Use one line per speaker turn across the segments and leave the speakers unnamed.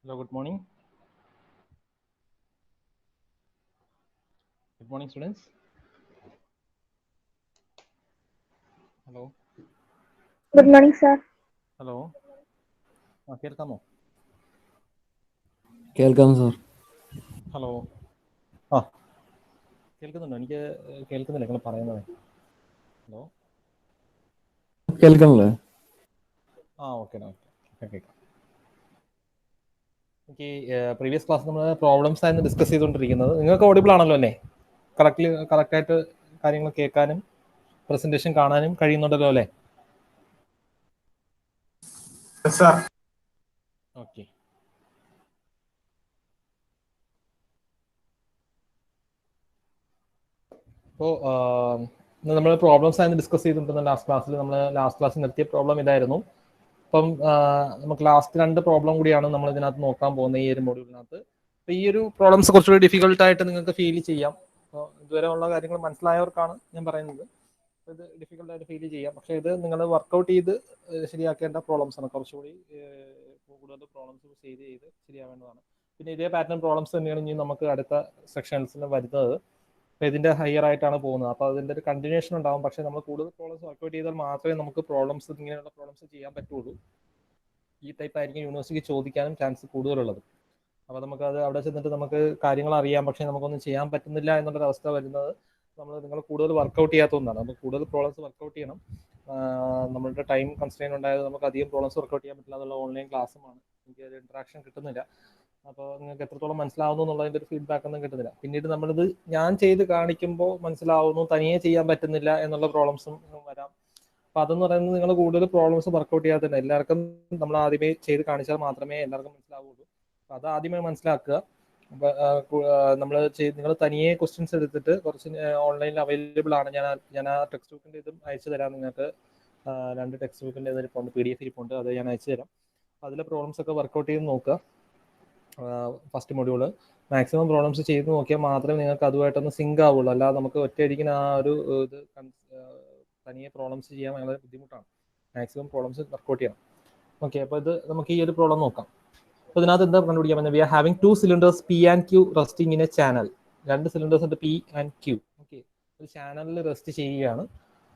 Hello, good morning. Good morning, students. Hello.
Good morning, sir.
Hello. കേൾക്കാമോ?
കേൾക്കാം sir.
Hello. കേൾക്കുന്നുണ്ടോ? എനിക്ക് കേൾക്കുന്നില്ല നിങ്ങൾ പറയുന്നത്. ഹലോ.
കേൾക്കണല്ലേ?
ഓക്കെ കേൾക്കാം. എനിക്ക് പ്രീവിയസ് ക്ലാസ് നമ്മൾ പ്രോബ്ലംസ് ആയിരുന്നു ഡിസ്കസ് ചെയ്തുകൊണ്ടിരിക്കുന്നത്. നിങ്ങൾക്ക് ഓഡിബിൾ ആണല്ലോ അല്ലേ? കറക്റ്റായിട്ട് കാര്യങ്ങൾ കേൾക്കാനും പ്രസന്റേഷൻ കാണാനും കഴിയുന്നുണ്ടല്ലോ അല്ലേ? ഓക്കെ. അപ്പോൾ നമ്മൾ പ്രോബ്ലംസ് ആയിരുന്നു ഡിസ്കസ് ചെയ്തിട്ടുണ്ടെന്ന ലാസ്റ്റ് ക്ലാസ്സിൽ നിർത്തിയ പ്രോബ്ലം ഇതായിരുന്നു. അപ്പം നമുക്ക് ലാസ്റ്റ് 2 പ്രോബ്ലം കൂടിയാണ് നമ്മൾ ഇതിനകത്ത് നോക്കാൻ പോകുന്നത് ഈ ഒരു മൊഡ്യൂളിനകത്ത്. അപ്പോൾ ഈ ഒരു പ്രോബ്ലംസ് കുറച്ചുകൂടി ഡിഫിക്കൽട്ടായിട്ട് നിങ്ങൾക്ക് ഫീൽ ചെയ്യാം. അപ്പോൾ ഇതുവരെ ഉള്ള കാര്യങ്ങൾ മനസ്സിലായവർക്കാണ് ഞാൻ പറയുന്നത്. ഇത് ഡിഫിക്കൽട്ടായിട്ട് ഫീൽ ചെയ്യാം, പക്ഷേ ഇത് നിങ്ങൾ വർക്കൗട്ട് ചെയ്ത് ശരിയാക്കേണ്ട പ്രോബ്ലംസ് ആണ്. കുറച്ചുകൂടി കൂടുതൽ പ്രോബ്ലംസ് ചെയ്ത് ശരിയാവേണ്ടതാണ്. പിന്നെ ഇതേ പാറ്റേൺ പ്രോബ്ലംസ് തന്നെയാണ് ഇനി നമുക്ക് അടുത്ത സെക്ഷൻസിൽ വരുന്നത്. അപ്പോൾ ഇതിൻ്റെ ഹയർ ആയിട്ടാണ് പോകുന്നത്. അപ്പോൾ അതിൻ്റെ ഒരു കണ്ടിന്യൂഷൻ ഉണ്ടാകും. പക്ഷേ നമ്മൾ കൂടുതൽ പ്രോബ്ലംസ് വർക്കൗട്ട് ചെയ്താൽ മാത്രമേ നമുക്ക് ഇങ്ങനെയുള്ള പ്രോബ്ലംസ് ചെയ്യാൻ പറ്റുള്ളൂ. ഈ ടൈപ്പ് ആയിരിക്കും യൂണിവേഴ്സിറ്റിക്ക് ചോദിക്കാനും ചാൻസ് കൂടുതലുള്ളത്. അപ്പോൾ നമുക്കത് അവിടെ ചെന്നിട്ട് നമുക്ക് കാര്യങ്ങൾ അറിയാം, പക്ഷേ നമുക്കൊന്നും ചെയ്യാൻ പറ്റുന്നില്ല എന്നുള്ളൊരവസ്ഥ വരുന്നത് നിങ്ങൾ കൂടുതൽ വർക്കൗട്ട് ചെയ്യാത്തതുകൊണ്ടാണ്. നമുക്ക് കൂടുതൽ പ്രോബ്ലംസ് വർക്കൗട്ട് ചെയ്യണം. നമ്മളുടെ ടൈം കൺസ്ട്രെയിൻ ഉണ്ടായത് നമുക്ക് അധികം പ്രോബ്ലംസ് വർക്കൗട്ട് ചെയ്യാൻ പറ്റില്ല എന്നുള്ള ഓൺലൈൻ ക്ലാസ്സുമാണ്. എനിക്ക് ഒരു ഇൻട്രാക്ഷൻ കിട്ടുന്നില്ല. അപ്പോൾ നിങ്ങൾക്ക് എത്രത്തോളം മനസ്സിലാവുന്നു എന്നുള്ളതിൻ്റെ ഒരു ഫീഡ്ബാക്ക് ഒന്നും കിട്ടുന്നില്ല. പിന്നീട് നമ്മളിത് ഞാൻ ചെയ്ത് കാണിക്കുമ്പോൾ മനസ്സിലാവുന്നു, തനിയെ ചെയ്യാൻ പറ്റുന്നില്ല എന്നുള്ള പ്രോബ്ലംസും വരാം. അപ്പോൾ അതെന്ന് പറയുന്നത് നിങ്ങൾ കൂടുതൽ പ്രോബ്ലംസ് വർക്കൗട്ട് ചെയ്യാത്തതില്ല. എല്ലാവർക്കും നമ്മൾ ആദ്യമേ ചെയ്ത് കാണിച്ചാൽ മാത്രമേ എല്ലാവർക്കും മനസ്സിലാവുള്ളൂ. അപ്പോൾ അത് ആദ്യമേ മനസ്സിലാക്കുക. അപ്പോൾ നിങ്ങൾ തനിയെ ക്വസ്റ്റ്യൻസ് എടുത്തിട്ട് കുറച്ച് ഓൺലൈനിൽ അവൈലബിൾ ആണ്. ഞാൻ ആ ടെക്സ്റ്റ് ബുക്കിൻ്റെ ഇതും അയച്ചു തരാം. നിങ്ങൾക്ക് 2 ടെക്സ്റ്റ് ബുക്കിൻ്റെ ഇതിരിപ്പുണ്ട്, PDF ഇരിപ്പുണ്ട്, അത് ഞാൻ അയച്ചു തരാം. അതിലെ പ്രോബ്ലംസ് ഒക്കെ വർക്കൗട്ട് ചെയ്ത് നോക്കുക. ഫസ്റ്റ് മൊഡ്യൂള് മാക്സിമം പ്രോബ്ലംസ് ചെയ്ത് നോക്കിയാൽ മാത്രമേ നിങ്ങൾക്ക് അതുമായിട്ടൊന്ന് സിങ്ക് ആവുള്ളൂ. അല്ലാതെ നമുക്ക് ഒറ്റയടിക്കുന്ന ആ ഒരു ഇത് തനിയെ പ്രോബ്ലംസ് ചെയ്യാൻ വളരെ ബുദ്ധിമുട്ടാണ്. മാക്സിമം പ്രോബ്ലംസ് വർക്കൗട്ട് ചെയ്യണം. ഓക്കെ, അപ്പോൾ ഇത് നമുക്ക് ഈ ഒരു പ്രോബ്ലം നോക്കാം. അപ്പോൾ ഇതിനകത്ത് എന്താ കണ്ടുപിടിക്കാൻ പറ്റുന്നത്? We are having 2 cylinders P and Q resting in a channel. 2 cylinders ഉണ്ട്, P and Q. ഓക്കെ, ഒരു ചാനലിൽ റെസ്റ്റ് ചെയ്യുകയാണ്.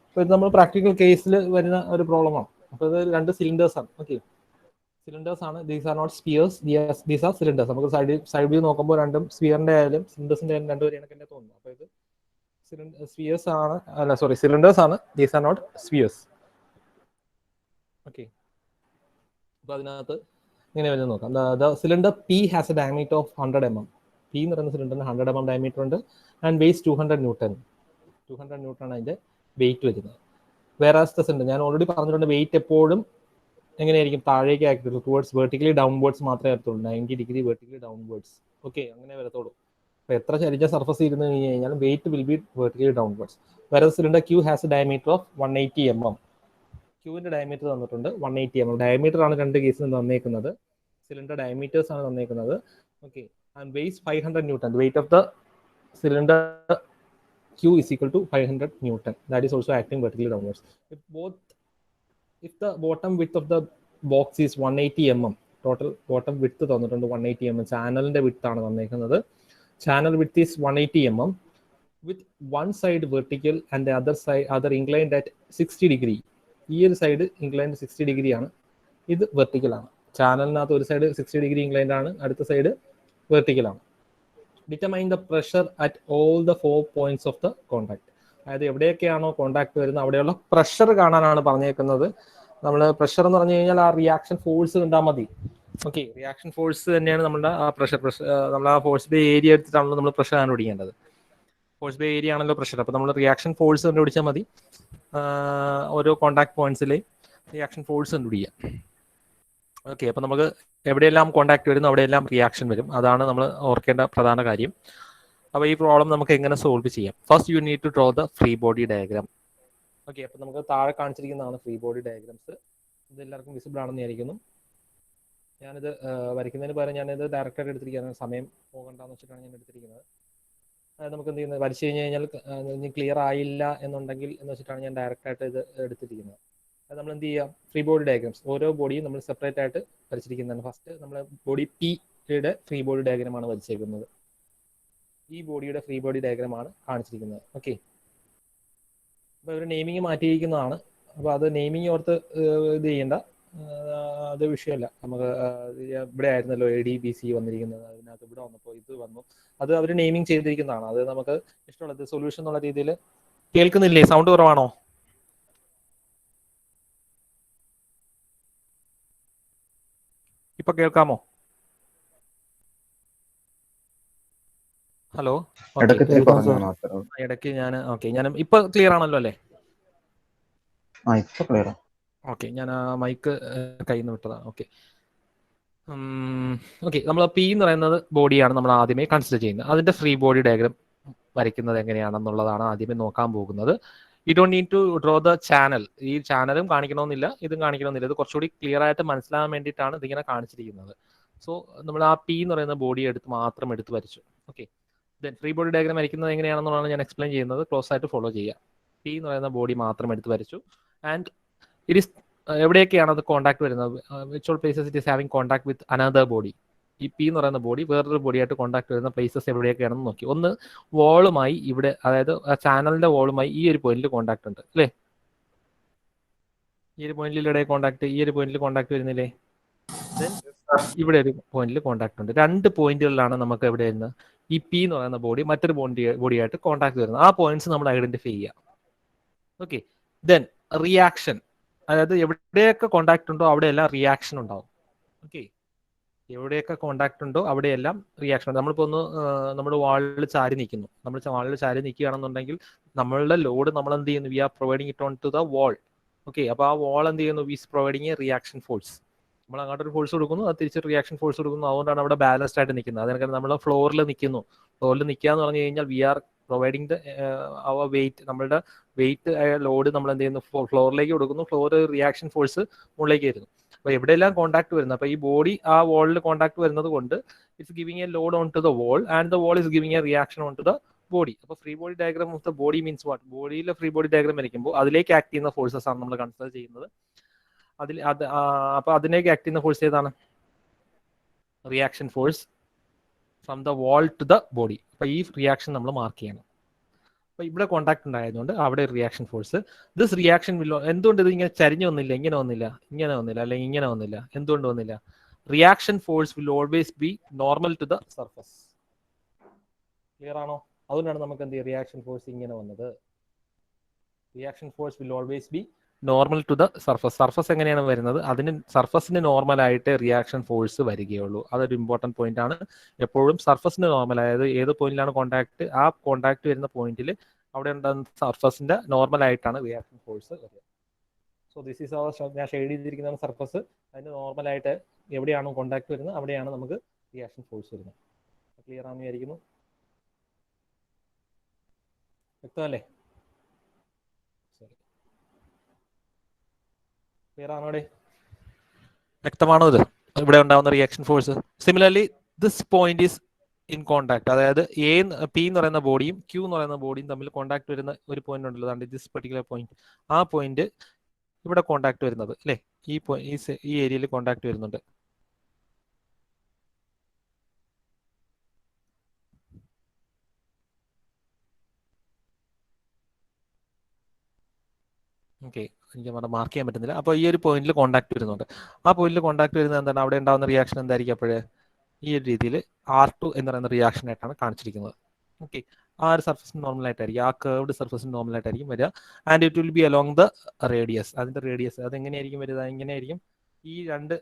അപ്പോൾ ഇത് നമ്മൾ പ്രാക്ടിക്കൽ കേസിൽ വരുന്ന ഒരു പ്രോബ്ലമാണ്. അപ്പോൾ ഇത് 2 സിലിണ്ടേഴ്സ് ആണ്. ഓക്കെ, സിലിണ്ടേഴ്സ് ആണ്. These are not spheres, these are cylinders. നമുക്ക് സൈഡ് വ്യൂ നോക്കുമ്പോൾ രണ്ടും സ്പിയറിന്റെ ആയാലും സിലിണ്ടേഴ്സിന്റെ ആയാലും രണ്ടുപേരെയാണ് തന്നെ തോന്നുന്നു. അപ്പോൾ ഇത് സ്പിയേഴ്സ് ആണ്, അല്ല സോറി, സിലിണ്ടേഴ്സ് ആണ്. These are not spheres. Okay, അപ്പോൾ അതിനകത്ത് ഇങ്ങനെ വരുന്നത് നോക്കാം. The cylinder P has a diameter of 100 mm. P എന്ന് പറയുന്ന സിലിണ്ടറിന് 100 mm ഡയമീറ്റർ ഉണ്ട്. And weights 200 Newton. 200 Newton ആണ് അതിൻ്റെ വെയിറ്റ് വരുന്നത്. വേറാസ് ദ സിലിണ്ടർ, ഞാൻ ഓൾറെഡി പറഞ്ഞിട്ടുണ്ട്, വെയിറ്റ് എപ്പോഴും എങ്ങനെയായിരിക്കും? താഴേക്ക് ആക്കിയിട്ടുള്ളൂ, ടുവേർഡ്സ് വെർട്ടിക്കലി ഡൗൺവേർഡ്സ് മാത്രമേ വരത്തുള്ളൂ. 90 ഡിഗ്രി വെർട്ടിക്കലി ഡൗൺവേർഡ്സ്. ഓക്കെ, അങ്ങനെ വരത്തുള്ളൂ. അപ്പോൾ എത്ര ചരിഞ്ഞ സർഫസ് ഇരുന്ന് കഴിഞ്ഞ് കഴിഞ്ഞാലും weight will be vertically downwards. വേറെ cylinder Q has a diameter of 180 mm. ക്യൂവിൻ്റെ ഡയമീറ്റർ തന്നിട്ടുണ്ട് 180 mm. ഡയമീറ്റർ ആണ് 2 കേസിൽ തന്നേക്കുന്നത്. സിലിണ്ടർ ഡയമീറ്റേഴ്സ് ആണ് തന്നേക്കുന്നത്. Okay, and weights 500 Newton. Weight of the cylinder Q is equal to 500 Newton. That is also acting vertically downwards. If the bottom width of the box is 180 mm, total bottom width തന്നിട്ടുണ്ട് 180 mm. ചാനലിന്റെ width ആണ് തന്നേക്കുന്നത്. Channel width is 180 mm with one side vertical and the other inclined at 60 degree. ഈ ഒരു side inclined 60 degree ആണ്, ഇത് vertical ആണ്. ചാനലിനകത്ത് ഒരു സൈഡ് 60 ഡിഗ്രി ഇൻക്ലൈൻഡ് ആണ്, അടുത്ത സൈഡ് വെർട്ടിക്കൽ ആണ്. Determine the pressure at all the 4 points of the contact. അതായത് എവിടെയൊക്കെയാണോ കോണ്ടാക്ട് വരുന്നത് അവിടെയുള്ള പ്രഷർ കാണാനാണ് പറഞ്ഞേക്കുന്നത്. നമ്മൾ പ്രഷർ എന്ന് പറഞ്ഞു കഴിഞ്ഞാൽ ആ റിയാക്ഷൻ ഫോഴ്സ് കണ്ടാൽ മതി. ഓക്കെ, റിയാക്ഷൻ ഫോഴ്സ് തന്നെയാണ് നമ്മുടെ ആ പ്രഷർ. നമ്മൾ ആ ഫോഴ്സിന്റെ ഏരിയ എടുത്തിട്ടാണല്ലോ നമ്മൾ പ്രഷർ കണ്ടുപിടിക്കേണ്ടത്. ഫോഴ്സ് ബൈ ഏരിയ ആണല്ലോ പ്രഷർ. അപ്പോൾ നമ്മൾ റിയാക്ഷൻ ഫോഴ്സ് കണ്ടുപിടിച്ചാൽ മതി. ഓരോ കോണ്ടാക്ട് പോയിന്റ്സിലെയും റിയാക്ഷൻ ഫോഴ്സ് കണ്ടുപിടിക്കുക. ഓക്കെ, അപ്പോൾ നമുക്ക് എവിടെയെല്ലാം കോണ്ടാക്ട് വരുന്നു അവിടെയെല്ലാം റിയാക്ഷൻ വരും. അതാണ് നമ്മൾ ഓർക്കേണ്ട പ്രധാന കാര്യം. അപ്പോൾ ഈ പ്രോബ്ലം നമുക്ക് എങ്ങനെ സോൾവ് ചെയ്യാം? First you need to draw the free body diagram. Okay, അപ്പോൾ നമുക്ക് താഴെ കാണിച്ചിരിക്കുന്നതാണ് ഫ്രീ ബോഡി ഡയഗ്രാംസ്. ഇത് എല്ലാവർക്കും വിസിബിൾ ആണെന്ന് വിചാരിക്കുന്നു. ഞാനിത് വരയ്ക്കുന്നതിന് പകരം ഞാനിത് ഡയറക്റ്റായിട്ട് എടുത്തിരിക്കുകയാണ്. സമയം പോകണ്ടെന്ന് വെച്ചിട്ടാണ് ഞാൻ എടുത്തിരിക്കുന്നത്. നമുക്ക് എന്ത് ചെയ്യുന്നത്, വരച്ചു കഴിഞ്ഞ് കഴിഞ്ഞാൽ ക്ലിയർ ആയില്ല എന്നുണ്ടെങ്കിൽ എന്ന് വെച്ചിട്ടാണ് ഞാൻ ഡയറക്റ്റായിട്ട് ഇത് എടുത്തിരിക്കുന്നത്. നമ്മൾ എന്ത് ചെയ്യുക, ഫ്രീ ബോഡി ഡയഗ്രാംസ് ഓരോ ബോഡിയും നമ്മൾ സെപ്പറേറ്റ് ആയിട്ട് വരച്ചിരിക്കുന്നതാണ്. ഫസ്റ്റ് നമ്മൾ ബോഡി പിയുടെ ഫ്രീ ബോഡി ഡയഗ്രമാണ് വരച്ചേക്കുന്നത്. ഈ ബോഡിയുടെ ഫ്രീ ബോഡി ഡയഗ്രമാണ് കാണിച്ചിരിക്കുന്നത്. ഓക്കെ, അപ്പോൾ ഒരു നെയിമിങ് മാറ്റിയിരിക്കുന്നതാണ്. അപ്പോൾ അത് നെയിമിങ് ഓർത്ത് ഇത് ചെയ്യേണ്ട, അത് വിഷയമല്ല. നമുക്ക് ഇവിടെ ആയിരുന്നല്ലോ ADBC വന്നിരിക്കുന്നത്, അതിനകത്ത് ഇവിടെ വന്നപ്പോൾ ഇത് വന്നു, അത് അവർ നെയിമിങ് ചെയ്തിരിക്കുന്നതാണ്. അത് നമുക്ക് ഇഷ്ടമുള്ളത് സൊല്യൂഷൻ എന്നുള്ള രീതിയിൽ. കേൾക്കുന്നില്ലേ? സൗണ്ട് കുറവാണോ? ഇപ്പൊ കേൾക്കാമോ? ഹലോ, ഇടയ്ക്ക് ഞാൻ ഇപ്പൊ ക്ലിയർ ആണല്ലോ അല്ലേ? ഓക്കെ, ഞാൻ ആ മൈക്ക് കയ്യിൽ നിന്ന് വിട്ടതാണ്. ഓക്കെ, നമ്മൾ പി എന്ന് പറയുന്നത് ബോഡിയാണ് നമ്മൾ ആദ്യമേ കൺസിഡർ ചെയ്യുന്നത്. അതിന്റെ ഫ്രീ ബോഡി ഡയഗ്രാം വരയ്ക്കുന്നത് എങ്ങനെയാണെന്നുള്ളതാണ് ആദ്യമേ നോക്കാൻ പോകുന്നത്. You don't need to draw the channel. ഈ ചാനലും കാണിക്കണമെന്നില്ല, ഇതും കാണിക്കണമെന്നില്ല. ഇത് കുറച്ചുകൂടി ക്ലിയർ ആയിട്ട് മനസ്സിലാകാൻ വേണ്ടിയിട്ടാണ് ഇതിങ്ങനെ കാണിച്ചിരിക്കുന്നത്. സോ നമ്മൾ ആ പി എന്ന് പറയുന്ന ബോഡി മാത്രം എടുത്ത് വരച്ചു. Okay, then free body diagram വരയ്ക്കുന്നത് എങ്ങനെയാണെന്നുള്ളതാണ് ഞാൻ എക്സ്പ്ലെയിൻ ചെയ്യുന്നത്. ക്ലോസ് ആയിട്ട് ഫോളോ ചെയ്യുക. പി എന്ന് പറയുന്ന ബോഡി മാത്രം എടുത്ത് വരച്ചു. ആൻഡ് ഇറ്റ് ഈസ് എവിടെയൊക്കെയാണ് അത് കോൺടാക്ട് വരുന്നത്? Which all places it is having contact with another body. ഈ പി എന്ന് പറയുന്ന ബോഡി വേറൊരു ബോഡിയായിട്ട് കോൺടാക്ട് വരുന്ന പ്ലേസസ് എവിടെയൊക്കെയാണെന്ന് നോക്കി. ഒന്ന് വോളുമായി ഇവിടെ, അതായത് ചാനലിന്റെ വോളുമായി ഈ ഒരു പോയിന്റിൽ കോൺടാക്ട് ഉണ്ട് അല്ലേ? ഈ ഒരു പോയിന്റിൽ ഇവിടെ കോൺടാക്ട്, ഈ ഒരു പോയിന്റിൽ കോൺടാക്ട് വരുന്നില്ലേ? ദെൻ ഇവിടെ ഒരു പോയിന്റിൽ കോൺടാക്ട് ഉണ്ട്. 2 പോയിന്റുകളിലാണ് നമുക്ക് എവിടെ വരുന്നത് ഈ പി എന്ന് പറയുന്ന ബോഡി മറ്റൊരു ബോഡിയായിട്ട് കോൺടാക്ട് വരുന്നത്. ആ പോയിന്റ്സ് നമ്മൾ ഐഡന്റിഫൈ ചെയ്യുക. ഓക്കെ, ദെൻ റിയാക്ഷൻ, അതായത് എവിടെയൊക്കെ കോൺടാക്ട് ഉണ്ടോ അവിടെയെല്ലാം റിയാക്ഷൻ ഉണ്ടാവും. ഓക്കെ, എവിടെയൊക്കെ കോൺടാക്ട് ഉണ്ടോ അവിടെയെല്ലാം റിയാക്ഷൻ ഉണ്ട്. നമ്മളിപ്പോൾ ഒന്ന് നമ്മുടെ വാളിൽ ചാരി നിൽക്കുന്നു, നമ്മൾ വാളിൽ ചാരി നിൽക്കുകയാണെന്നുണ്ടെങ്കിൽ നമ്മളുടെ ലോഡ് നമ്മൾ എന്ത് ചെയ്യുന്നു? We are providing it on to the wall. Okay, അപ്പോൾ ആ വാൾ എന്ത് ചെയ്യുന്നു? We is providing a reaction force. നമ്മൾ അങ്ങോട്ടൊരു ഫോഴ്സ് കൊടുക്കുന്നു, അത് തിരിച്ച് റിയാക്ഷൻ ഫോഴ്സ് കൊടുക്കുന്നു. അതുകൊണ്ടാണ് അവിടെ ബാലൻസ്ഡ് ആയിട്ട് നിൽക്കുന്നത്. അതിനൊക്കെ നമ്മൾ ഫ്ലോറിൽ നിൽക്കുന്നു. ഫ്ലോറിൽ നിൽക്കുക എന്ന് പറഞ്ഞു കഴിഞ്ഞാൽ we are providing the our weight, നമ്മളുടെ വെയിറ്റ് ലോഡ് നമ്മൾ എന്ത് ചെയ്യുന്നു? ഫ്ലോറിലേക്ക് കൊടുക്കുന്നു. ഫ്ലോർ റിയാക്ഷൻ ഫോഴ്സ് മുകളിലേക്ക് വരുന്നു. അപ്പോൾ എവിടെയെല്ലാം കോൺടാക്ട് വരുന്നത്, അപ്പോൾ ഈ ബോഡി ആ വാളിൽ കോൺടാക്ട് വരുന്നത് കൊണ്ട് it's giving a load on to the wall and the wall is giving a reaction on to the body. അപ്പോൾ free body diagram of the body means what? ബോഡിയിലെ ഫ്രീ ബോഡി ഡയഗ്രാം വരയ്ക്കുമ്പോൾ അതിലേക്ക് act ചെയ്യുന്ന forces ആണ് നമ്മൾ consider ചെയ്യുന്നത്. അപ്പോൾ അതിലേക്ക് ആക്ട് ചെയ്യുന്ന ഫോഴ്സ് ഏതാണ്? Reaction force from the wall to the body. അപ്പോൾ ഈ റിയാക്ഷൻ നമ്മൾ മാർക്ക് ചെയ്യണം. അപ്പോൾ ഇവിടെ കോൺടാക്ട് ഉണ്ടായതുകൊണ്ട് അവിടെ reaction force. This reaction will, എന്തുകൊണ്ട് ഇത് ഇങ്ങനെ ചരിഞ്ഞു വന്നില്ല, ഇങ്ങനെ വന്നില്ല, ഇങ്ങനെ വന്നില്ല, അല്ലെങ്കിൽ ഇങ്ങനെ വന്നില്ല? എന്തുകൊണ്ട് വന്നില്ല? Reaction force will always be normal to the surface. Clear ആണോ? അതുകൊണ്ടാണ് നമുക്ക് എന്ത് റിയാക്ഷൻ ഫോഴ്സ് ഇങ്ങനെ വന്നത്. Reaction force will always be normal to the surface. Surface എങ്ങനെയാണ് വരുന്നത്? അതിന് സർഫസിന് നോർമലായിട്ട് റിയാക്ഷൻ ഫോഴ്സ് വരികയുള്ളൂ. അതൊരു ഇമ്പോർട്ടൻറ്റ് പോയിന്റ് ആണ്. എപ്പോഴും സർഫസിന് നോർമൽ, അതായത് ഏത് പോയിന്റിലാണ് കോൺടാക്ട്, ആ കോൺടാക്ട് വരുന്ന പോയിന്റിൽ അവിടെ ഉണ്ടാകുന്ന സർഫസിന്റെ നോർമലായിട്ടാണ് റിയാക്ഷൻ ഫോഴ്സ് വരിക. സോ ദിസ് ഈസ് അവർ, ഞാൻ ഷെയ്ഡ് ചെയ്തിരിക്കുന്നതാണ് സർഫസ്. അതിന് നോർമലായിട്ട് എവിടെയാണോ കോൺടാക്ട് വരുന്നത് അവിടെയാണ് നമുക്ക് റിയാക്ഷൻ ഫോഴ്സ് വരുന്നത്. ക്ലിയർ ആണെന്ന് വിചാരിക്കുന്നു. വ്യക്തമല്ലേ? ക്ലിയർ ആണോടെ? വ്യക്തമാണോ ഇത്? ഇവിടെ ഉണ്ടാവുന്ന reaction force. Similarly this point is in contact, അതായത് പി എന്ന് പറയുന്ന ബോഡിയും ക്യൂ എന്ന് പറയുന്ന ബോഡിയും തമ്മിൽ കോൺടാക്ട് വരുന്ന ഒരു പോയിന്റ് ഉണ്ടല്ലോ, അതാണ് ദിസ് പെർട്ടിക്കുലർ പോയിന്റ്. ആ പോയിന്റ് ഇവിടെ കോൺടാക്ട് വരുന്നത് അല്ലേ? ഈ ഏരിയയിൽ കോൺടാക്ട് വരുന്നുണ്ട്. ഓക്കെ, എനിക്ക് മാർക്ക് ചെയ്യാൻ പറ്റുന്നില്ല. അപ്പോൾ ഈ ഒരു പോയിന്റിൽ കോൺടാക്ട് വരുന്നുണ്ട്. ആ പോയിന്റിൽ കോൺടാക്ട് വരുന്നത് എന്താണ്? അവിടെ ഉണ്ടാകുന്ന റിയാക്ഷൻ എന്തായിരിക്കും? അപ്പോഴേ ഈ ഒരു രീതിയിൽ R2 എന്ന് പറയുന്ന റിയാക്ഷൻ ആയിട്ടാണ് കാണിച്ചിരിക്കുന്നത്. ഓക്കെ, ആ ഒരു സർഫസിന് നോർമൽ ആയിട്ടായിരിക്കും, ആ കേർവ്ഡ് സർഫസിന് നോർമൽ ആയിട്ടായിരിക്കും വരിക. And it will be along the radius. അതിന്റെ റേഡിയസ് അതെങ്ങനെയായിരിക്കും വരിക? ഇങ്ങനെയായിരിക്കും. ഈ 2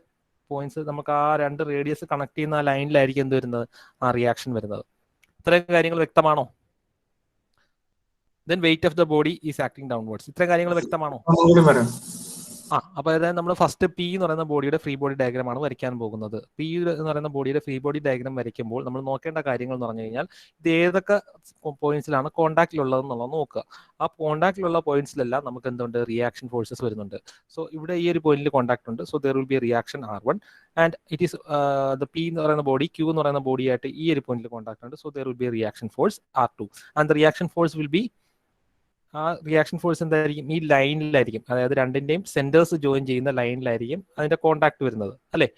പോയിന്റ്സ് നമുക്ക് ആ 2 റേഡിയസ് കണക്ട് ചെയ്യുന്ന ആ ലൈനിലായിരിക്കും എന്ത് വരുന്നത്? ആ റിയാക്ഷൻ വരുന്നത്. ഇത്രയും കാര്യങ്ങൾ വ്യക്തമാണോ? Then weight of the body is acting downwards. ഇത്രയും കാര്യങ്ങൾ വ്യക്തമാണോ? അപ്പോൾ അതായത് നമ്മൾ ഫസ്റ്റ് പി എന്ന് പറയുന്ന ബോഡിയുടെ ഫ്രീ ബോഡി ഡയഗ്രാം ആണ് വരയ്ക്കാൻ പോകുന്നത്. പി എന്ന് പറയുന്ന ബോഡിയുടെ ഫ്രീ ബോഡി ഡയഗ്രാം വരയ്ക്കുമ്പോൾ നമ്മൾ നോക്കേണ്ട കാര്യങ്ങൾ എന്ന് പറഞ്ഞു കഴിഞ്ഞാൽ ഇത് ഏതൊക്കെ പോയിന്റ്സിലാണ് കോൺടാക്റ്റിലുള്ളതെന്നുള്ളത് നോക്കുക. ആ കോൺടാക്റ്റിലുള്ള പോയിന്റ്സിലെല്ലാം നമുക്ക് എന്തുണ്ട്? റിയാക്ഷൻ ഫോഴ്സസ് വരുന്നുണ്ട്. സോ ഇവിടെ ഈ ഒരു പോയിന്റിൽ കോൺടാക്ട് ഉണ്ട്. So there will be reaction R1 and it is the P എന്ന് പറയുന്ന ബോഡി ക്യൂ എന്ന് പറയുന്ന ബോഡിയായിട്ട് ഈ ഒരു പോയിന്റിൽ കോൺടാക്ട് ഉണ്ട്. So there will be reaction force R2 and the reaction force will be ആ റിയാക്ഷൻ ഫോഴ്സ് എന്തായിരിക്കും? ഈ ലൈനിലായിരിക്കും, അതായത് രണ്ടിന്റെയും സെന്റേഴ്സ് ജോയിൻ ചെയ്യുന്ന ലൈനിലായിരിക്കും അതിന്റെ കോൺടാക്ട് വരുന്നത് അല്ലേ?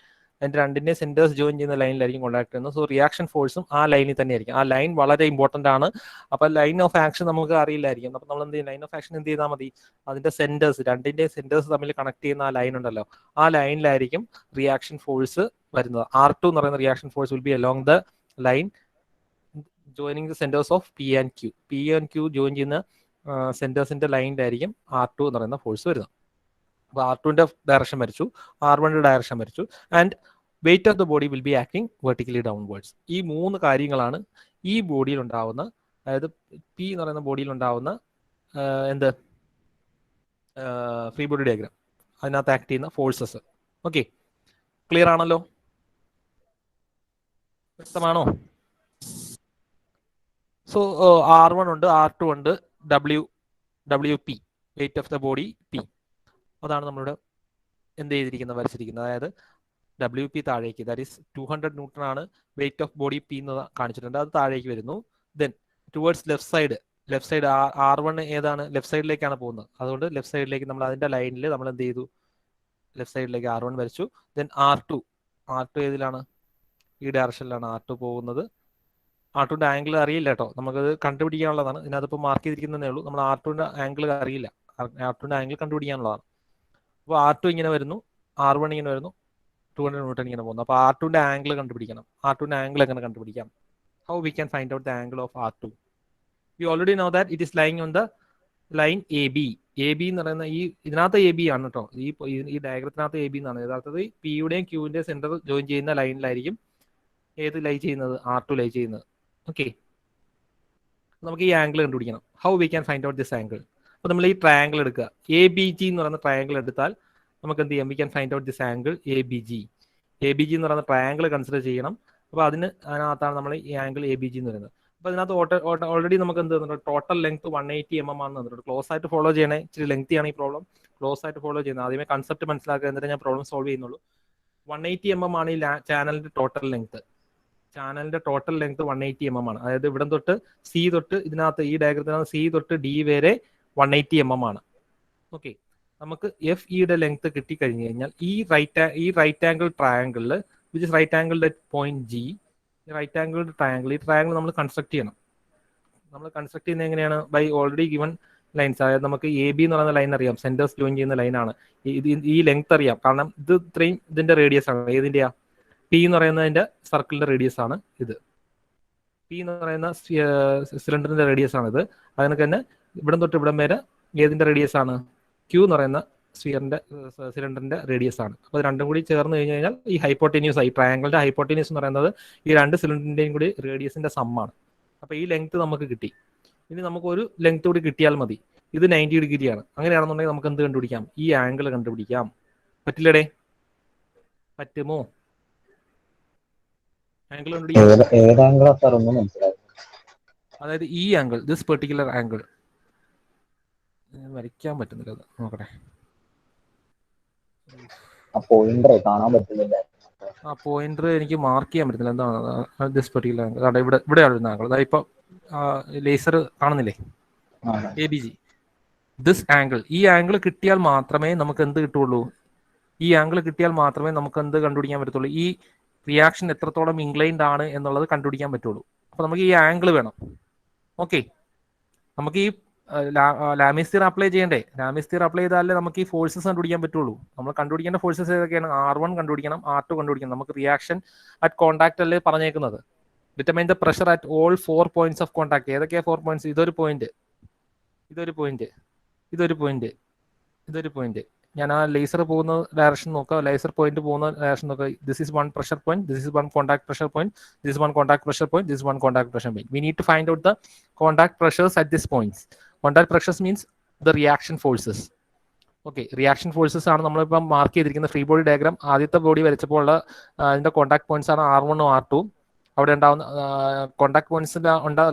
അതിന്റെ രണ്ടിന്റെയും സെന്റേഴ്സ് ജോയിൻ ചെയ്യുന്ന ലൈനിലായിരിക്കും കോൺടാക്ട് വരുന്നത്. സോ റിയാക്ഷൻ ഫോഴ്സും ആ ലൈനിൽ തന്നെ ആയിരിക്കും. ആ ലൈൻ വളരെ ഇമ്പോർട്ടന്റ് ആണ്. അപ്പൊ ലൈൻ ഓഫ് ആക്ഷൻ നമുക്ക് അറിയില്ലായിരിക്കും. അപ്പൊ നമ്മൾ എന്ത് ചെയ്യും? ലൈൻ ഓഫ് ആക്ഷൻ എന്ത് ചെയ്താൽ മതി? അതിന്റെ സെന്റേഴ്സ്, രണ്ടിന്റെയും സെന്റേഴ്സ് തമ്മിൽ കണക്ട് ചെയ്യുന്ന ആ ലൈൻ ഉണ്ടല്ലോ, ആ ലൈനിലായിരിക്കും റിയാക്ഷൻ ഫോഴ്സ് വരുന്നത്. R2 എന്ന് പറയുന്ന reaction force will be along the line joining the centres of P and Q. P and Q join ചെയ്യുന്ന സെന്റേഴ്സിന്റെ ലൈനിലായിരിക്കും R2 എന്ന് പറയുന്ന ഫോഴ്സ് വരുന്നത്. അപ്പോൾ R2ന്റെ ഡയറക്ഷൻ വരച്ചു, R1ന്റെ ഡയറക്ഷൻ വരച്ചു, and wait of the body will be acting vertically downwards. ഈ 3 കാര്യങ്ങളാണ് ഈ ബോഡിയിൽ ഉണ്ടാവുന്ന, അതായത് P എന്ന് പറയുന്ന ബോഡിയിൽ ഉണ്ടാവുന്ന എന്ത് ഫ്രീ ബോഡി ഡയഗ്രാം, അതിനകത്ത് ആക്ട് ചെയ്യുന്ന ഫോഴ്സസ്. ഓക്കെ, ക്ലിയർ ആണല്ലോ? വ്യക്തമാണോ? സോ R1 ഉണ്ട്, R2 ഉണ്ട്, WP wait of the body P. അതാണ് നമ്മളിവിടെ എന്ത് ചെയ്തിരിക്കുന്നത്, വരച്ചിരിക്കുന്നത്. അതായത് WP താഴേക്ക്, ദാറ്റ് ഈസ് 200 ന്യൂട്ടൺ ആണ് വെയിറ്റ് ഓഫ് ബോഡി P എന്ന് കാണിച്ചിട്ടുണ്ട്, അത് താഴേക്ക് വരുന്നു. Then towards left side R1 ഏതാണ്? ലെഫ്റ്റ് സൈഡിലേക്കാണ് പോകുന്നത്. അതുകൊണ്ട് ലെഫ്റ്റ് സൈഡിലേക്ക് നമ്മൾ അതിന്റെ ലൈനിൽ നമ്മൾ എന്ത് ചെയ്തു? ലെഫ്റ്റ് സൈഡിലേക്ക് R1 വരച്ചു. ദെൻ R2 ഏതിലാണ്? ഈ ഡയറക്ഷനിലാണ് R2 പോകുന്നത്. R2ന്റെ ആംഗിൾ അറിയില്ല കേട്ടോ, നമുക്കത് കണ്ടുപിടിക്കാനുള്ളതാണ്. ഇതിനകത്ത് മാർക്ക് ചെയ്തിരിക്കുന്നതേ ഉള്ളൂ. നമ്മൾ R2ന്റെ ആംഗിൾ അറിയില്ല, R2ന്റെ ആംഗിൾ കണ്ടുപിടിക്കാനുള്ളതാണ്. അപ്പോൾ R2 ഇങ്ങനെ വരുന്നു, R1 ഇങ്ങനെ വരുന്നു, 200 ന്യൂട്ടൺ ഇങ്ങനെ പോകുന്നു. അപ്പോൾ R2ന്റെ ആംഗിൾ കണ്ടുപിടിക്കണം. R2ന്റെ ആംഗിൾ എങ്ങനെ കണ്ടുപിടിക്കാം? How we can find out the angle of R2? V already know that it is lying on the line AB. AB എന്ന് പറയുന്ന ഇതിനകത്ത് AB ആണ് കേട്ടോ, ഈ ഡയഗ്രത്തിനകത്ത് AB എന്നാണ്. യഥാർത്ഥത്തിൽ P-യുടെയും Q-ന്റെയും സെന്റർ ജോയിൻ ചെയ്യുന്ന ലൈനിലായിരിക്കും ഏത് ലൈ ചെയ്യുന്നത്? R2 ലൈ ചെയ്യുന്നത്. ഓക്കെ, നമുക്ക് ഈ ആംഗിൾ കണ്ടുപിടിക്കണം. How we can find out this angle? അപ്പോൾ നമ്മൾ ഈ ട്രയാംഗിൾ എടുക്കുക, ABG എന്ന് പറയുന്ന ട്രയാംഗിൾ എടുത്താൽ നമുക്ക് എന്ത് ചെയ്യാം? V can find out this angle ABG. ABG എന്ന് പറയുന്ന ട്രയാംഗിൾ കൺസിഡർ ചെയ്യണം. അപ്പോൾ അതിനകത്താണ് നമ്മൾ ഈ ആംഗിൾ ABG എന്ന് പറയുന്നത്. അപ്പോൾ അതിനകത്ത് ഓൾറെഡി നമുക്ക് എന്ത് തന്നിട്ടുണ്ട്? ടോട്ടൽ ലെങ്ത് 180 mm ആണ് തന്നിട്ടുണ്ട്. ക്ലോസ് ആയിട്ട് ഫോളോ ചെയ്യണേ, ഇച്ചിരി ലെങ്തി ആണ് ഈ പ്രോബ്ലം. ക്ലോസ് ആയിട്ട് ഫോളോ ചെയ്യുന്നത്, ആദ്യമേ കൺസെപ്റ്റ് മനസ്സിലാക്കുക, എന്നിട്ട് ഞാൻ പ്രോബ്ലം സോൾവ് ചെയ്യുന്നുള്ളൂ. 180 mm ആണ് ഈ ചാനലിന്റെ ടോട്ടൽ ലെങ്ത്. ചാനലിന്റെ ടോട്ടൽ ലെങ്ത് 180 mm ആണ്. അതായത് ഇവിടെ തൊട്ട് C തൊട്ട് ഇതിനകത്ത് ഈ ഡയഗ്രത്തിനകത്ത് C തൊട്ട് D വരെ 180 mm ആണ്. ഓക്കെ, നമുക്ക് FEയുടെ ലെങ്ത് കിട്ടിക്കഴിഞ്ഞു കഴിഞ്ഞാൽ ഈ റൈറ്റ് ആംഗിൾ ട്രയാംഗിളിൽ, which is right angle at point G, ഈ റൈറ്റ് ആംഗിൾ ട്രയാംഗിൾ നമ്മൾ കൺസ്ട്രക്ട് ചെയ്യണം. നമ്മൾ കൺസ്ട്രക്ട് ചെയ്യുന്നത് എങ്ങനെയാണ്? By already given lines. അതായത് നമുക്ക് AB എന്ന് പറയുന്ന ലൈൻ അറിയാം, സെന്റേഴ്സ് ജോയിൻ ചെയ്യുന്ന ലൈനാണ്. ഈ ലെങ്ത് അറിയാം, കാരണം ഇത് ഇത്രയും ഇതിന്റെ റേഡിയസ് ആണ്. ഏതിന്റെയാ? P എന്ന് പറയുന്നതിന്റെ സർക്കിളിന്റെ റേഡിയസ് ആണ് ഇത്. P എന്ന് പറയുന്ന സിലിണ്ടറിന്റെ റേഡിയസ് ആണ് ഇത്. അതിനൊക്കെ തന്നെ ഇവിടം തൊട്ട് ഇവിടം വരെ ഏതിന്റെ റേഡിയസ് ആണ്? Q എന്ന് പറയുന്ന സിലിണ്ടറിന്റെ റേഡിയസ് ആണ്. അപ്പോൾ രണ്ടും കൂടി ചേർന്ന് കഴിഞ്ഞ് കഴിഞ്ഞാൽ ഈ ഹൈപ്പോട്ടീനിയസ് ആയി, ട്രയാംഗിളിന്റെ ഹൈപ്പോട്ടീനിയസ് എന്ന് പറയുന്നത് ഈ രണ്ട് സിലിണ്ടറിന്റെയും കൂടി റേഡിയസിന്റെ സമ്മാണ്. അപ്പോൾ ഈ ലെങ്ത് നമുക്ക് കിട്ടി. ഇനി നമുക്ക് ഒരു ലെങ്ത് കൂടി കിട്ടിയാൽ മതി. ഇത് 90 ഡിഗ്രിയാണ്. അങ്ങനെയാണെന്നുണ്ടെങ്കിൽ നമുക്ക് എന്ത് കണ്ടുപിടിക്കാം? ഈ ആംഗിൾ കണ്ടുപിടിക്കാം. പറ്റില്ലടേ? പറ്റുമോ? ആംഗിൾ അതായത് ഈ ആംഗിൾ, ദിസ് പെർട്ടിക്കുലർ ആംഗിൾ വരയ്ക്കാൻ പറ്റുന്നില്ല, അത് നോക്കട്ടെ. ആ പോയിന്റർ എനിക്ക് മാർക്ക് ചെയ്യാൻ പറ്റുന്നില്ല. എന്താണ് ദിസ് പെർട്ടിക്കുലർ ആംഗിൾ? അതെ, ഇവിടെ ആയിരുന്നു ആംഗിൾ. അതായത് ഇപ്പൊ ലേസർ കാണുന്നില്ലേ? ABG, this angle. ഈ ആംഗിൾ കിട്ടിയാൽ മാത്രമേ നമുക്ക് എന്ത് കിട്ടുള്ളൂ? ഈ ആംഗിൾ കിട്ടിയാൽ മാത്രമേ നമുക്ക് എന്ത് കണ്ടുപിടിക്കാൻ പറ്റത്തുള്ളൂ? ഈ റിയാക്ഷൻ എത്രത്തോളം ഇൻക്ലൈൻഡ് ആണ് എന്നുള്ളത് കണ്ടുപിടിക്കാൻ പറ്റുള്ളൂ. അപ്പൊ നമുക്ക് ഈ ആംഗിൾ വേണം. ഓക്കെ, നമുക്ക് ഈ ലാമിസ് തിയറം അപ്ലൈ ചെയ്യണ്ടേ? ലാമിസ് തിയറം അപ്ലൈ ചെയ്താലേ നമുക്ക് ഈ ഫോഴ്സസ് കണ്ടുപിടിക്കാൻ പറ്റുള്ളൂ. നമ്മൾ കണ്ടുപിടിക്കേണ്ട ഫോഴ്സസ് ഏതൊക്കെയാണ്? R1 കണ്ടുപിടിക്കണം, R2 കണ്ടുപിടിക്കണം. നമുക്ക് റിയാക്ഷൻ അറ്റ് കോൺടാക്ട് അല്ലേ പറഞ്ഞേക്കുന്നത്. Determine the pressure at all 4 points of contact. ഏതൊക്കെയാ 4 പോയിന്റ്സ്? ഇതൊരു പോയിന്റ്, ഇതൊരു പോയിന്റ്, ഇതൊരു പോയിന്റ്, ഇതൊരു പോയിന്റ്. ഞാൻ ആ ലേസർ പോകുന്ന ഡയറക്ഷൻ നോക്കുക, ലേസർ പോയിന്റ് പോകുന്ന ഡയറക്ഷൻ നോക്കുക. This is one pressure point, this is one contact pressure point, this one contact pressure point, this one contact pressure point. We need to find out the contact pressures at this points. Contact pressures means the reaction forces. Okay, reaction forces ആണ് നമ്മളിപ്പം mark ചെയ്തിരിക്കുന്ന free body diagram. ആദ്യത്തെ body വരച്ചപ്പോൾ ഉള്ള അതിന്റെ contact points ആണ് R1 ഉം R2. അവിടെ ഉണ്ടാവുന്ന കോൺടാക്ട് പോയിന്റ്സിൽ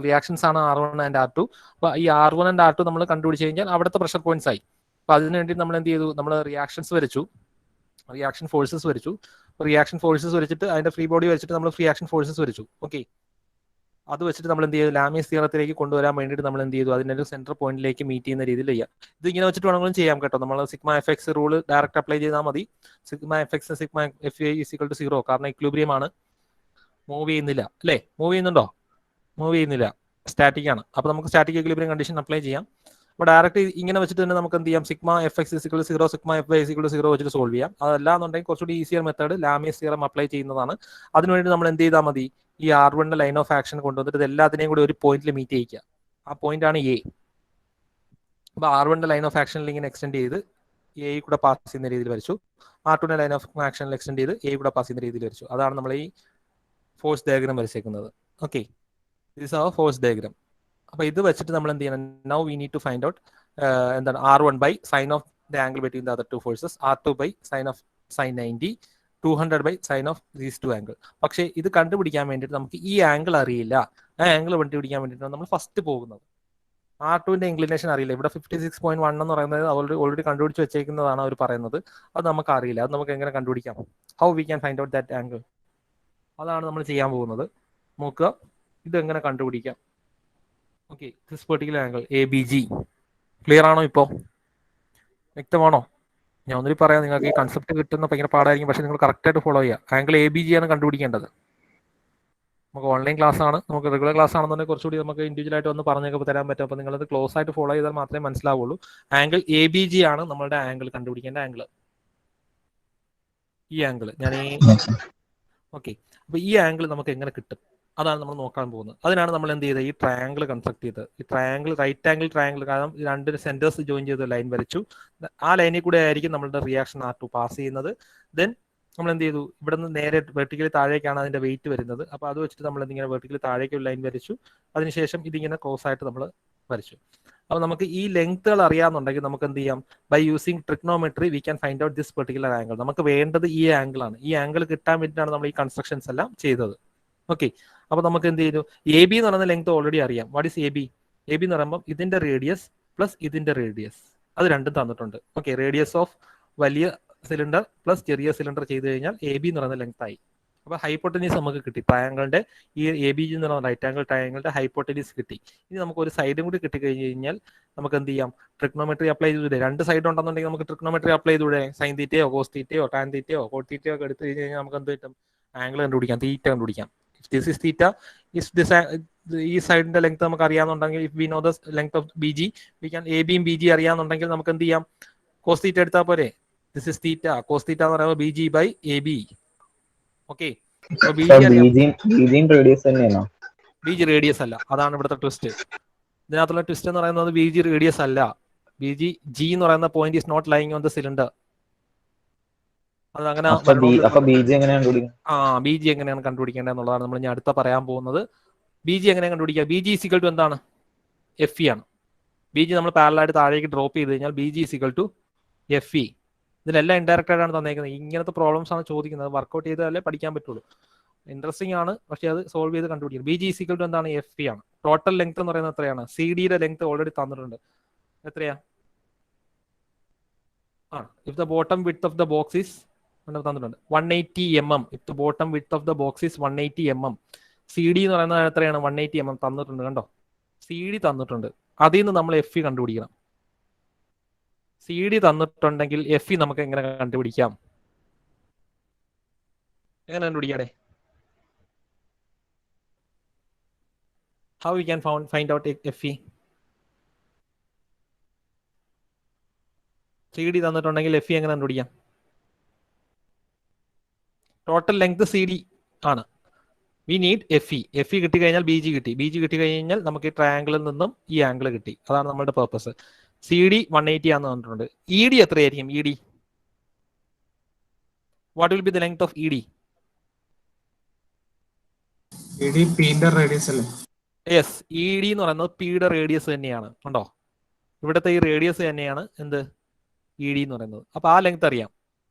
റിയാക്ഷൻസ് ആണ് R1 ആൻഡ് R2. അപ്പോൾ ഈ R1 ആൻഡ് R2 നമ്മൾ കണ്ടുപിടിച്ച് കഴിഞ്ഞാൽ അവിടുത്തെ പ്രഷർ പോയിന്റ്സ് ആയി. അപ്പൊ അതിനു വേണ്ടി നമ്മൾ എന്ത് ചെയ്തു? നമ്മൾ റിയാക്ഷൻസ് വരച്ചു, റിയാക്ഷൻ ഫോഴ്സസ് വരച്ചു. റിയാക്ഷൻ ഫോഴ്സസ് വരച്ചിട്ട് അതിന്റെ ഫ്രീ ബോഡി വരച്ചിട്ട് നമ്മൾ റിയാക്ഷൻ ഫോഴ്സസ് വരച്ചു. ഓക്കെ, അത് വെച്ചിട്ട് നമ്മൾ എന്ത് ചെയ്തു, ലാമിയസ് തിയറത്തിലേക്ക് കൊണ്ടുവരാൻ വേണ്ടിയിട്ട് നമ്മൾ എന്ത് ചെയ്തു, അതിൻ്റെ ഒരു സെൻട്രൽ പോയിന്റിലേക്ക് മീറ്റ് ചെയ്യുന്ന രീതിയിൽ ചെയ്യാം. ഇത് ഇങ്ങനെ വെച്ചിട്ട് വേണമെങ്കിലും ചെയ്യാം കേട്ടോ. നമ്മൾ sigma F X rule direct apply ചെയ്താൽ മതി. Sigma F X sigma F I is equal to 0, കാരണം ഇക്വിലിബ്രിയം ആണ്, മൂവ് ചെയ്യുന്നില്ല അല്ലേ? മൂവ് ചെയ്യുന്നുണ്ടോ? മൂവ് ചെയ്യുന്നില്ല, സ്റ്റാറ്റിക് ആണ്. അപ്പോൾ നമുക്ക് സ്റ്റാറ്റിക് ഇക്വിലിബ്രിയം കണ്ടീഷൻ അപ്ലൈ ചെയ്യാം. അപ്പോൾ ഡയറക്റ്റ് ഇങ്ങനെ വെച്ചിട്ട് തന്നെ നമുക്ക് എന്ത് ചെയ്യാം, sigma F X equal 0 sigma F Y equal 0 വെച്ചിട്ട് സോൾവ് ചെയ്യാം. അതല്ലാന്നുണ്ടെങ്കിൽ കുറച്ചുകൂടി easier method Lami's theorem apply ചെയ്യുന്നതാണ്. അതിനുവേണ്ടി നമ്മൾ എന്ത് ചെയ്താൽ മതി, ഈ R1 ലൈൻ ഓഫ് ആക്ഷൻ കൊണ്ടുവന്നിട്ട് ഇത് എല്ലാത്തിനെയും കൂടി ഒരു പോയിന്റിൽ മീറ്റ് ചെയ്യിക്കുക. ആ പോയിന്റ് ആണ് എ. അപ്പോൾ R1 ലൈൻ ഓഫ് ആക്ഷനിൽ ഇങ്ങനെ എക്സ്റ്റെൻഡ് ചെയ്ത് എ കൂടെ പാസ് ചെയ്യുന്ന രീതിയിൽ വരച്ചു. R2 ലൈൻ ഓഫ് ആക്ഷനിൽ എക്സ്റ്റെൻഡ് ചെയ്ത് എ കൂടെ പാസ് ചെയ്യുന്ന രീതിയിൽ വരച്ചു. അതാണ് നമ്മൾ ഈ ഫോഴ്സ് ഡയഗ്രാം വരച്ചേക്കുന്നത്. Okay, this are force diagram. അപ്പോൾ ഇത് വെച്ചിട്ട് നമ്മൾ എന്ത് ചെയ്യണം, now we need to find out എന്താണ് R1 by sine of the angle between the other two forces, R2 by sine of sine 90, 200 by sine of these two angle. പക്ഷേ ഇത് കണ്ടുപിടിക്കാൻ വേണ്ടിയിട്ട് നമുക്ക് ഈ ആംഗിൾ അറിയില്ല. ആ ആംഗിൾ കണ്ടുപിടിക്കാൻ വേണ്ടിയിട്ടാണ് നമ്മൾ ഫസ്റ്റ് പോകുന്നത്. R2ന്റെ ഇൻക്ലിനേഷൻ അറിയില്ല. ഇവിടെ 56.1 എന്ന് പറയുന്നത് ഓൾറെഡി കണ്ടുപിടിച്ച് വെച്ചേക്കുന്നതാണ് അവർ പറയുന്നത്. അത് നമുക്ക് അറിയില്ല. അത് നമുക്ക് എങ്ങനെ കണ്ടുപിടിക്കാം? How we can find out that angle? അതാണ് നമ്മൾ ചെയ്യാൻ പോകുന്നത്. നോക്കുക, ഇത് എങ്ങനെ കണ്ടുപിടിക്കാം. Okay, this particular angle ABG. Clear ആണോ? ഇപ്പോൾ വ്യക്തമാണോ? ഞാൻ ഒന്നിരി പറയാം, നിങ്ങൾക്ക് ഈ കൺസെപ്റ്റ് കിട്ടുന്ന ഭയങ്കര പാടായിരിക്കും, പക്ഷേ നിങ്ങൾ കറക്റ്റായിട്ട് ഫോളോ ചെയ്യുക. ആംഗിൾ ABG ആണ് കണ്ടുപിടിക്കേണ്ടത്. നമുക്ക് ഓൺലൈൻ ക്ലാസ് ആണ്, നമുക്ക് റെഗുലർ ക്ലാസ് ആണെന്നുണ്ടെങ്കിൽ കുറച്ചുകൂടി നമുക്ക് ഇൻഡിവിജ്വൽ ആയിട്ട് ഒന്ന് പറഞ്ഞൊക്കെ തരാൻ പറ്റും. അപ്പോൾ നിങ്ങളത് ക്ലോസ് ആയിട്ട് ഫോളോ ചെയ്താൽ മാത്രമേ മനസ്സിലാവുള്ളൂ. ആംഗിൾ ABG ആണ് നമ്മളുടെ ആംഗിൾ കണ്ടുപിടിക്കേണ്ട ആംഗിൾ. ഈ ആംഗിൾ ഓക്കെ. അപ്പോൾ ഈ ആംഗിൾ നമുക്ക് എങ്ങനെ കിട്ടും, അതാണ് നമ്മൾ നോക്കാൻ പോകുന്നത്. അതിനാണ് നമ്മൾ എന്ത് ചെയ്തത്, ഈ ട്രയാംഗിൾ കൺസ്ട്രക്ട് ചെയ്തത്. ഈ ട്രയാംഗിൾ റൈറ്റ് ആംഗിൾ ട്രയാംഗിൾ, കാരണം രണ്ട് സെന്റേഴ്സ് ജോയിൻ ചെയ്ത ലൈൻ വരച്ചു. ആ ലൈനിൽ കൂടെ ആയിരിക്കും നമ്മളുടെ റിയാക്ഷൻ R2 പാസ് ചെയ്യുന്നത്. ദെൻ നമ്മൾ എന്ത് ചെയ്തു, ഇവിടെ നിന്ന് നേരെ വെർട്ടിക്കലി താഴേക്കാണ് അതിന്റെ വെയിറ്റ് വരുന്നത്. അപ്പോൾ അത് വെച്ചിട്ട് നമ്മൾ എന്തിങ്ങനെ വെർട്ടിക്കലി താഴേക്ക് ഒരു ലൈൻ വരച്ചു. അതിനുശേഷം ഇതിങ്ങനെ ക്രോസ് ആയിട്ട് നമ്മൾ വരച്ചു. അപ്പോൾ നമുക്ക് ഈ ലെങ്ത്തുകൾ അറിയാമെന്നുണ്ടെങ്കിൽ നമുക്ക് എന്ത് ചെയ്യാം, by using trigonometry we can find out this particular angle. നമുക്ക് വേണ്ടത് ഈ ആംഗിൾ ആണ്. ഈ ആംഗിൾ കിട്ടാൻ വേണ്ടിയിട്ടാണ് നമ്മൾ ഈ കൺസ്ട്രക്ഷൻസ് എല്ലാം ചെയ്തത്. ഓക്കെ, അപ്പോൾ നമുക്ക് എന്ത് ചെയ്തു, AB എന്ന് പറയുന്ന ലെങ്ത് ഓൾറെഡി അറിയാം. What is AB? AB എന്ന് പറയുമ്പോൾ ഇതിന്റെ റേഡിയസ് പ്ലസ് ഇതിന്റെ റേഡിയസ്, അത് രണ്ടും തന്നിട്ടുണ്ട്. ഓക്കെ, റേഡിയസ് ഓഫ് വലിയ സിലിണ്ടർ പ്ലസ് ചെറിയ സിലിണ്ടർ ചെയ്ത് കഴിഞ്ഞാൽ AB എന്ന് പറയുന്ന ലെങ്ത് ആയി. അപ്പോൾ ഹൈപ്പോട്ടനീസ് നമുക്ക് കിട്ടി. ട്രയാംഗിളിന്റെ ഈ ABG എന്ന് പറയുന്ന റൈറ്റ് ആംഗിൾ ട്രയാംഗിളിന്റെ ഹൈപ്പോട്ടനീസ് കിട്ടി. ഇനി നമുക്ക് ഒരു സൈഡും കൂടി കിട്ടിക്കഴിഞ്ഞ് കഴിഞ്ഞാൽ നമുക്ക് എന്ത് ചെയ്യാം, ട്രിഗ്നോമെട്രി അപ്ലൈ ചെയ്തൂടെ? രണ്ട് സൈഡ് ഉണ്ടെന്നുണ്ടെങ്കിൽ നമുക്ക് ട്രിഗ്നോമെട്രി അപ്ലൈ ചെയ്തൂടെ? സൈൻ തീറ്റയോ കോസ് തീറ്റയോ ടാൻ തീറ്റയോ കോട്ട് തീറ്റയോ ഒക്കെ എടുത്ത് കഴിഞ്ഞ് കഴിഞ്ഞാൽ നമുക്ക് എന്ത് കിട്ടും, ആംഗിൾ കണ്ടുപിടിക്കാം, തീറ്റ കണ്ടുപിടിക്കാം. This is theta. If this ഈ സൈഡിന്റെ ലെങ്ത് നമുക്ക് അറിയാന്നുണ്ടെങ്കിൽ, if we know the length of BG, we can ABയും BG അറിയാന്നുണ്ടെങ്കിൽ നമുക്ക് എന്ത് ചെയ്യാം, കോസ് തീറ്റ എടുത്താൽ പോരെ? This is theta. Cos theta എന്ന് പറയുമ്പോൾ BG by AB. Okay, BG radius അല്ല, അതാണ് ഇവിടുത്തെ ട്വിസ്റ്റ്. ഇതിനകത്തുള്ള ട്വിസ്റ്റ് എന്ന് പറയുന്നത് BG റേഡിയസ് അല്ല. G എന്ന് പറയുന്ന point is not lying on the cylinder. അതങ്ങനെ BG എങ്ങനെയാണ് കണ്ടുപിടിക്കേണ്ടത് എന്നുള്ളതാണ് നമ്മൾ ഇനി അടുത്ത പറയാൻ പോകുന്നത്. BG എങ്ങനെയാണ് കണ്ടുപിടിക്കുക? BG ഈക്വൽ ടു എന്താണ്? FE ആണ്. BG നമ്മൾ പാരലായിട്ട് താഴേക്ക് ഡ്രോപ്പ് ചെയ്ത് കഴിഞ്ഞാൽ BG ഈക്വൽ ടു FE. ഇതിലെല്ലാം ഇൻഡയറക്റ്റ് ആയിട്ടാണ് തന്നേക്കുന്നത്. ഇങ്ങനത്തെ പ്രോബ്ലംസ് ആണ് ചോദിക്കുന്നത്. വർക്ക്ഔട്ട് ചെയ്താലേ പഠിക്കാൻ പറ്റുള്ളൂ. ഇൻട്രസ്റ്റിംഗ് ആണ്, പക്ഷേ അത് സോൾവ് ചെയ്ത് കണ്ടുപിടിക്കും. BG ഈക്വൽ ടു എന്താണ്? FE ആണ്. ടോട്ടൽ ലെങ്ത് എന്ന് പറയുന്നത് എത്രയാണ്? CD-യുടെ ലെങ്ത് ഓൾറെഡി തന്നിട്ടുണ്ട്. എത്രയാ? If the bottom width of the box is തന്നിട്ടുണ്ട് 180 mm. If the bottom width of the box is 180 mm. CD എന്ന് പറയുന്നത് എത്രയാണ്? 180 mm തന്നിട്ടുണ്ട്. കണ്ടോ, CD തന്നിട്ടുണ്ട്. അതിൽ നിന്ന് നമ്മൾ FE കണ്ടുപിടിക്കണം. CD തന്നിട്ടുണ്ടെങ്കിൽ FE നമുക്ക് എങ്ങനെ കണ്ടുപിടിക്കാം? എങ്ങനെ കണ്ടുപിടിക്കാടെ? How we can find out FE? CD തന്നിട്ടുണ്ടെങ്കിൽ FE എങ്ങനെ കണ്ടുപിടിക്കാം? ടോട്ടൽ ലെങ്ത് CD ആണ്. വി നീഡ് FE കിട്ടിക്കഴിഞ്ഞാൽ BG കിട്ടി. BG കിട്ടിക്കഴിഞ്ഞാൽ നമുക്ക് ഈ ട്രയാംഗിളിൽ നിന്നും ഈ ആംഗിൾ കിട്ടി. അതാണ് നമ്മുടെ പേർപ്പസ്. CD 180 ആണെന്ന് പറഞ്ഞിട്ടുണ്ട്. ED എത്രയായിരിക്കും? What will be the length of ED?
Pന്റെ റേഡിയസ് അല്ലേ?
യെസ്, ED എന്ന് പറയുന്നത് Pയുടെ റേഡിയസ് തന്നെയാണ്. കണ്ടോ, ഇവിടുത്തെ ഈ റേഡിയസ് തന്നെയാണ് എന്ത്? ED എന്ന് പറയുന്നത്. അപ്പൊ ആ ലെങ്ത് അറിയാം.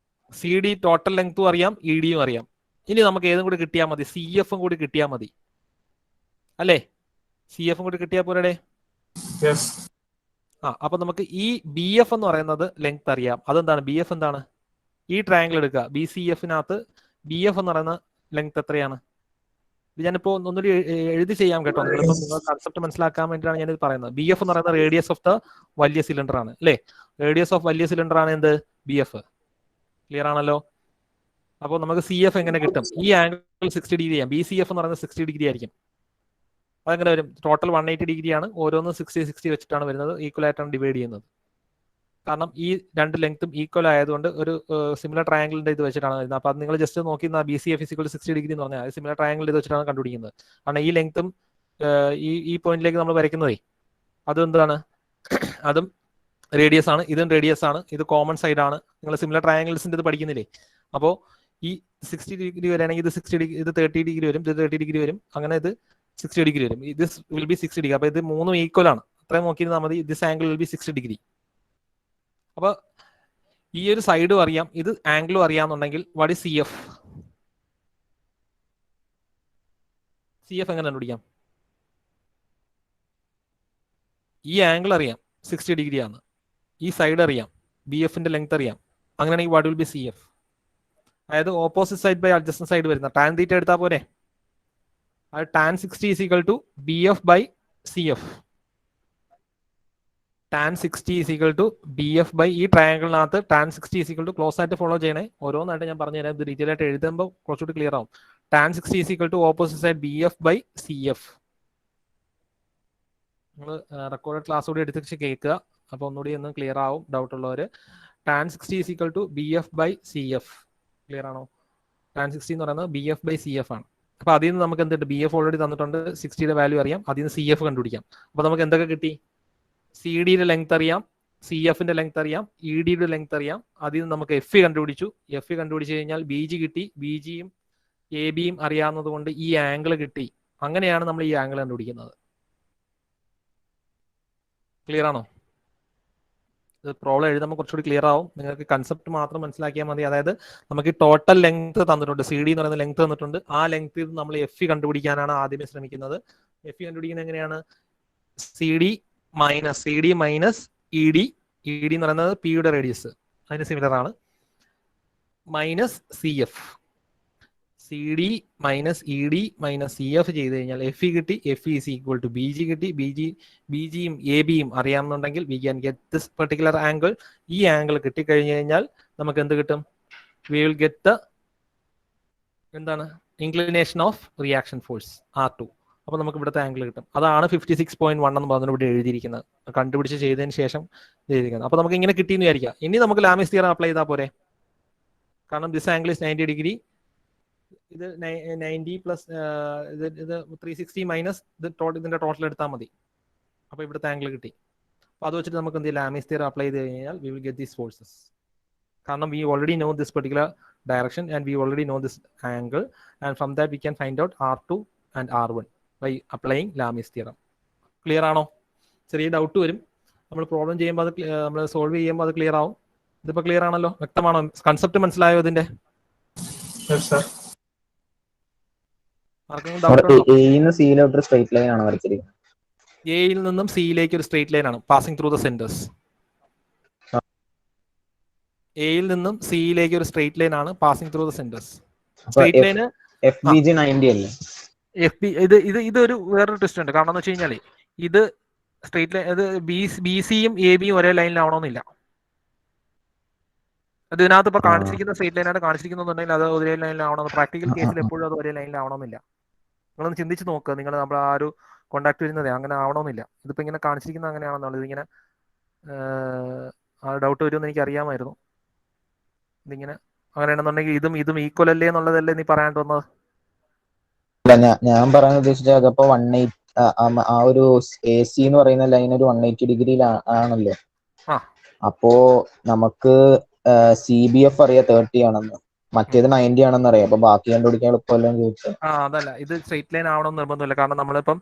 CD ടോട്ടൽ ലെങ്ത്തും അറിയാം, EDയും അറിയാം. ഇനി നമുക്ക് ഏതും കൂടി കിട്ടിയാൽ മതി, CFും കൂടി കിട്ടിയാൽ മതി അല്ലേ? CFും കൂടി കിട്ടിയാൽ പോരെ? അപ്പൊ നമുക്ക് ഈ BF എന്ന് പറയുന്നത് ലെങ്ത് അറിയാം. അതെന്താണ്? BF എന്താണ്? ഈ ട്രയാംഗിൾ എടുക്കുക, BCFിനകത്ത് BF എന്ന് പറയുന്ന ലെങ്ത് എത്രയാണ്? ഇത് ഞാനിപ്പോൾ ഒന്നുകൂടി എഴുതി ചെയ്യാം കേട്ടോ. നിങ്ങളിപ്പോൾ നിങ്ങൾ കൺസെപ്റ്റ് മനസ്സിലാക്കാൻ വേണ്ടിയിട്ടാണ് ഞാനിത് പറയുന്നത്. ബി എഫ് എന്ന് പറയുന്നത് റേഡിയസ് ഓഫ് ദ വലിയ സിലിണ്ടർ ആണ് അല്ലേ? റേഡിയസ് ഓഫ് വലിയ സിലിണ്ടർ ആണ് എന്ത്? B F. ക്ലിയർ ആണല്ലോ? അപ്പോൾ നമുക്ക് സി എഫ് എങ്ങനെ കിട്ടും? ഈ ആംഗിൾ 60 ഡിഗ്രി ചെയ്യാം. ബി സി എഫ് എന്ന് പറയുന്നത് 60 ഡിഗ്രി ആയിരിക്കും. അതെങ്ങനെ വരും? ടോട്ടൽ 180 ഡിഗ്രിയാണ്. ഓരോന്നും 60 വെച്ചിട്ടാണ് വരുന്നത്. ഈക്വൽ ആയിട്ടാണ് ഡിവൈഡ് ചെയ്യുന്നത്. കാരണം ഈ രണ്ട് ലെങ്ത്തും ഈക്വൽ ആയതുകൊണ്ട് ഒരു സിമിലർ ട്രയാംഗിളിന്റെ ഇത് വെച്ചിട്ടാണ് വരുന്നത്. അപ്പോൾ അത് നിങ്ങൾ ജസ്റ്റ് നോക്കി B C F is equal 60 degree എന്ന് പറഞ്ഞാൽ സിമിലർ ട്രയാംഗിൾ ഇത് വെച്ചിട്ടാണ് കണ്ടുപിടിക്കുന്നത്. കാരണം ഈ ലെങ്ത്തും ഈ പോയിന്റിലേക്ക് നമ്മൾ വരയ്ക്കുന്നതേ അതെന്താണ്? അതും റേഡിയസ് ആണ്, ഇതും റേഡിയസ് ആണ്, ഇത് കോമൺ സൈഡ് ആണ്. നിങ്ങൾ സിമിലർ ട്രയാംഗിൾസിന്റെ ഇത് പഠിക്കുന്നില്ലേ? അപ്പോൾ ഈ 60 ഡിഗ്രി വരികയാണെങ്കിൽ ഇത് 60 ഡിഗ്രി, ഇത് 30 ഡിഗ്രി വരും, ഇത് 30 ഡിഗ്രി വരും, അങ്ങനെ ഇത് 60 ഡിഗ്രി വരും. This will be 60 degree. അപ്പോൾ ഇത് മൂന്നും ഈക്വൽ ആണ്. അത്രയും നോക്കിയിരുന്നാൽ മതി. This angle will be 60 degree. അപ്പൊ ഈ ഒരു സൈഡും അറിയാം, ഇത് ആംഗിളും അറിയാന്നുണ്ടെങ്കിൽ what is C F? C F എങ്ങനെ കണ്ടുപിടിക്കാം? ഈ ആംഗിൾ അറിയാം 60 ഡിഗ്രി ആണ്, ഈ സൈഡ് അറിയാം, ബി എഫിന്റെ ലെങ്ത് അറിയാം. അങ്ങനെയാണെങ്കിൽ what will be C F? അതായത് opposite side by adjacent side വരുന്ന ടാൻ തീറ്റ എടുത്താൽ പോരെ? അത് tan 60 is equal to B F by C F. Tan 60 is equal to B F by ഈ ട്രയാംഗിളിനകത്ത് tan 60 is equal to close ആയിട്ട് follow ചെയ്യണേ. ഓരോന്നായിട്ട് ഞാൻ പറഞ്ഞു തരാം. ഇത് ഡീറ്റെയിൽ ആയിട്ട് എഴുതുമ്പോൾ കുറച്ചുകൂടി ക്ലിയർ ആവും. Tan 60 is equal to opposite side B F by C F. നിങ്ങൾ റെക്കോർഡഡ് ക്ലാസ് കൂടി എടുത്ത് കേൾക്കുക. അപ്പോൾ ഒന്നുകൂടി ഒന്ന് ക്ലിയർ ആവും ഡൗട്ട് ഉള്ളവർ. Tan 60 is equal to B F by C F. Clear ആണോ? ടാൻ 60 എന്ന് പറയുന്നത് B F by C F ആണ്. അപ്പോൾ അതിൽ നിന്ന് നമുക്ക് എന്തുണ്ട്? ബി എഫ് ഓൾറെഡി തന്നിട്ടുണ്ട്, 60യുടെ വാല്യൂ അറിയാം, അതിൽ നിന്ന് സി എഫ് കണ്ടുപിടിക്കാം. അപ്പോൾ നമുക്ക് എന്തൊക്കെ കിട്ടി? സി ഡിയുടെ ലെങ്ത് അറിയാം, സി എഫിന്റെ ലെങ്ത് അറിയാം, ഇ ഡിയുടെ ലെങ്ത് അറിയാം. അതിൽ നിന്ന് നമുക്ക് എഫ് കണ്ടുപിടിച്ചു. എഫ് കണ്ടുപിടിച്ച് കഴിഞ്ഞാൽ ബി ജി കിട്ടി. ബി ജിയും എ ബിയും അറിയാവുന്നത് കൊണ്ട് ഈ ആംഗിൾ കിട്ടി. അങ്ങനെയാണ് നമ്മൾ ഈ ആംഗിൾ കണ്ടുപിടിക്കുന്നത്. ക്ലിയർ ആണോ? ഇത് പ്രോബ്ലം എഴുതുമ്പോൾ കുറച്ചുകൂടി ക്ലിയർ ആവും. നിങ്ങൾക്ക് കൺസെപ്റ്റ് മാത്രം മനസ്സിലാക്കിയാൽ മതി. അതായത് നമുക്ക് ടോട്ടൽ ലെങ്ത് തന്നിട്ടുണ്ട്, സി ഡി എന്ന് പറയുന്ന ലെങ്ത് തന്നിട്ടുണ്ട്. ആ ലെങ്ത്തിൽ നമ്മൾ എഫ് കണ്ടുപിടിക്കാനാണ് ആദ്യമേ ശ്രമിക്കുന്നത്. എഫ് കണ്ടുപിടിക്കുന്നത് എങ്ങനെയാണ്? C D minus E D. E D എന്ന് പറയുന്നത് പിയുടെ റേഡിയസ്, അതിന് സിമിലർ ആണ്, minus C F. C D minus E D minus C F ചെയ്ത് കഴിഞ്ഞാൽ എഫ് ഇ കിട്ടി. F is equal to B G കിട്ടി. ബി ജിയും എ ബിയും അറിയാമെന്നുണ്ടെങ്കിൽ we can get this particular angle. ഈ ആംഗിൾ കിട്ടിക്കഴിഞ്ഞു കഴിഞ്ഞാൽ നമുക്ക് എന്ത് കിട്ടും? വി വിൽ ഗെറ്റ് ദ എന്താണ്? Inclination of reaction force R2. അപ്പോൾ നമുക്ക് ഇവിടുത്തെ ആംഗിൾ കിട്ടും. അതാണ് 56.1 എന്ന് പറഞ്ഞിട്ട് ഇവിടെ എഴുതിയിരിക്കുന്നത്. കണ്ടുപിടിച്ച് ചെയ്തതിന് ശേഷം എഴുതിയിരിക്കുന്നത്. അപ്പോൾ നമുക്ക് ഇങ്ങനെ കിട്ടിയെന്ന് വിചാരിക്കുക. ഇനി നമുക്ക് ലാമിസ് തിയറം അപ്ലൈ ചെയ്താൽ പോരെ? കാരണം ദിസ് ആംഗിൾ ഇസ് 90 ഡിഗ്രി. ഇത് 90 പ്ലസ് ഇത് 360 മൈനസ് ഇതിന്റെ ടോട്ടൽ എടുത്താൽ മതി. അപ്പോൾ ഇവിടുത്തെ ആംഗിൾ കിട്ടി. അപ്പോൾ അത് വെച്ചിട്ട് നമുക്ക് എന്ത് ചെയ്യാം? ലാമിസ് തിയറം അപ്ലൈ ചെയ്ത് കഴിഞ്ഞാൽ we will get these forces. കാരണം we already know this particular direction and we already know this angle, and from that we can find out R2 and R1 by applying Lami's theorem. Clear ആണോ? ചെറിയ doubt വരും. നമ്മൾ problem ചെയ്യുമ്പോൾ അത് നമ്മൾ solve ചെയ്യുമ്പോൾ അത് ക്ലിയർ ആവും. ഇതിപ്പോൾ ക്ലിയർ ആണല്ലോ? വ്യക്തമാണോ? കൺസെപ്റ്റ് മനസ്സിലായോ ഇതിന്റെ? എയിൽ നിന്നും സിയിലേക്ക് ഒരു സ്ട്രെയിറ്റ് ലൈൻ ആണ് പാസിംഗ് ത്രൂ ദ സെന്റേഴ്സ്. എയിൽ നിന്നും സിയിലേക്ക് ഒരു സ്ട്രെയിറ്റ് ലൈൻ ആണ് passing through the centres. Straight line ഇതൊരു വേറൊരു ട്വിസ്റ്റ് ഉണ്ട്. കാരണം എന്ന് വെച്ച് കഴിഞ്ഞാൽ ഇത് സ്ട്രെയിറ്റ് ലൈൻ, ഇത് ബി സിയും എ ബിയും ഒരേ ലൈനിലാവണമെന്നില്ല. അത് ഇതിനകത്ത് ഇപ്പൊ കാണിച്ചിരിക്കുന്ന സ്ട്രെയിറ്റ് ലൈനായിട്ട് കാണിച്ചിരിക്കുന്നുണ്ടെങ്കിൽ അത് ഒരേ ലൈനിലാവണം. പ്രാക്ടിക്കൽ കേസിൽ എപ്പോഴും അത് ഒരേ ലൈനിലാവണമെന്നില്ല. നിങ്ങളൊന്ന് ചിന്തിച്ച് നോക്കുക. നിങ്ങൾ നമ്മൾ ആ ഒരു കോണ്ടാക്ട് വരുന്നതേ അങ്ങനെ ആവണമെന്നില്ല. ഇതിപ്പോ ഇങ്ങനെ കാണിച്ചിരിക്കുന്നത് അങ്ങനെയാണെന്നുള്ളത് ഇതിങ്ങനെ ആ ഡൗട്ട് വരുമെന്ന് എനിക്ക് അറിയാമായിരുന്നു. ഇതിങ്ങനെ അങ്ങനെയാണെന്നുണ്ടെങ്കിൽ ഇതും ഈക്വൽ അല്ലേ എന്നുള്ളതല്ലേ നീ പറയാൻ വന്നത്?
ഞാൻ പറയാൻ ഉദ്ദേശിച്ചത് അതപ്പോ 180 ആ ഒരു എ സി എന്ന് പറയുന്ന ലൈൻ ഒരു 180 ഡിഗ്രിയിൽ ആണല്ലോ. അപ്പോ നമുക്ക് CBF അറിയാം 30 ആണെന്ന്, മറ്റേത് 90 ആണെന്ന് അറിയാം. അപ്പൊ ബാക്കി കണ്ടുപിടിക്കാൻ എളുപ്പമല്ലോ എന്ന് ചോദിച്ചത്.
അതല്ല, ഇത് സ്ട്രെയിറ്റ് ലൈൻ ആവണമെന്ന് നിർബന്ധമില്ല. കാരണം നമ്മളിപ്പം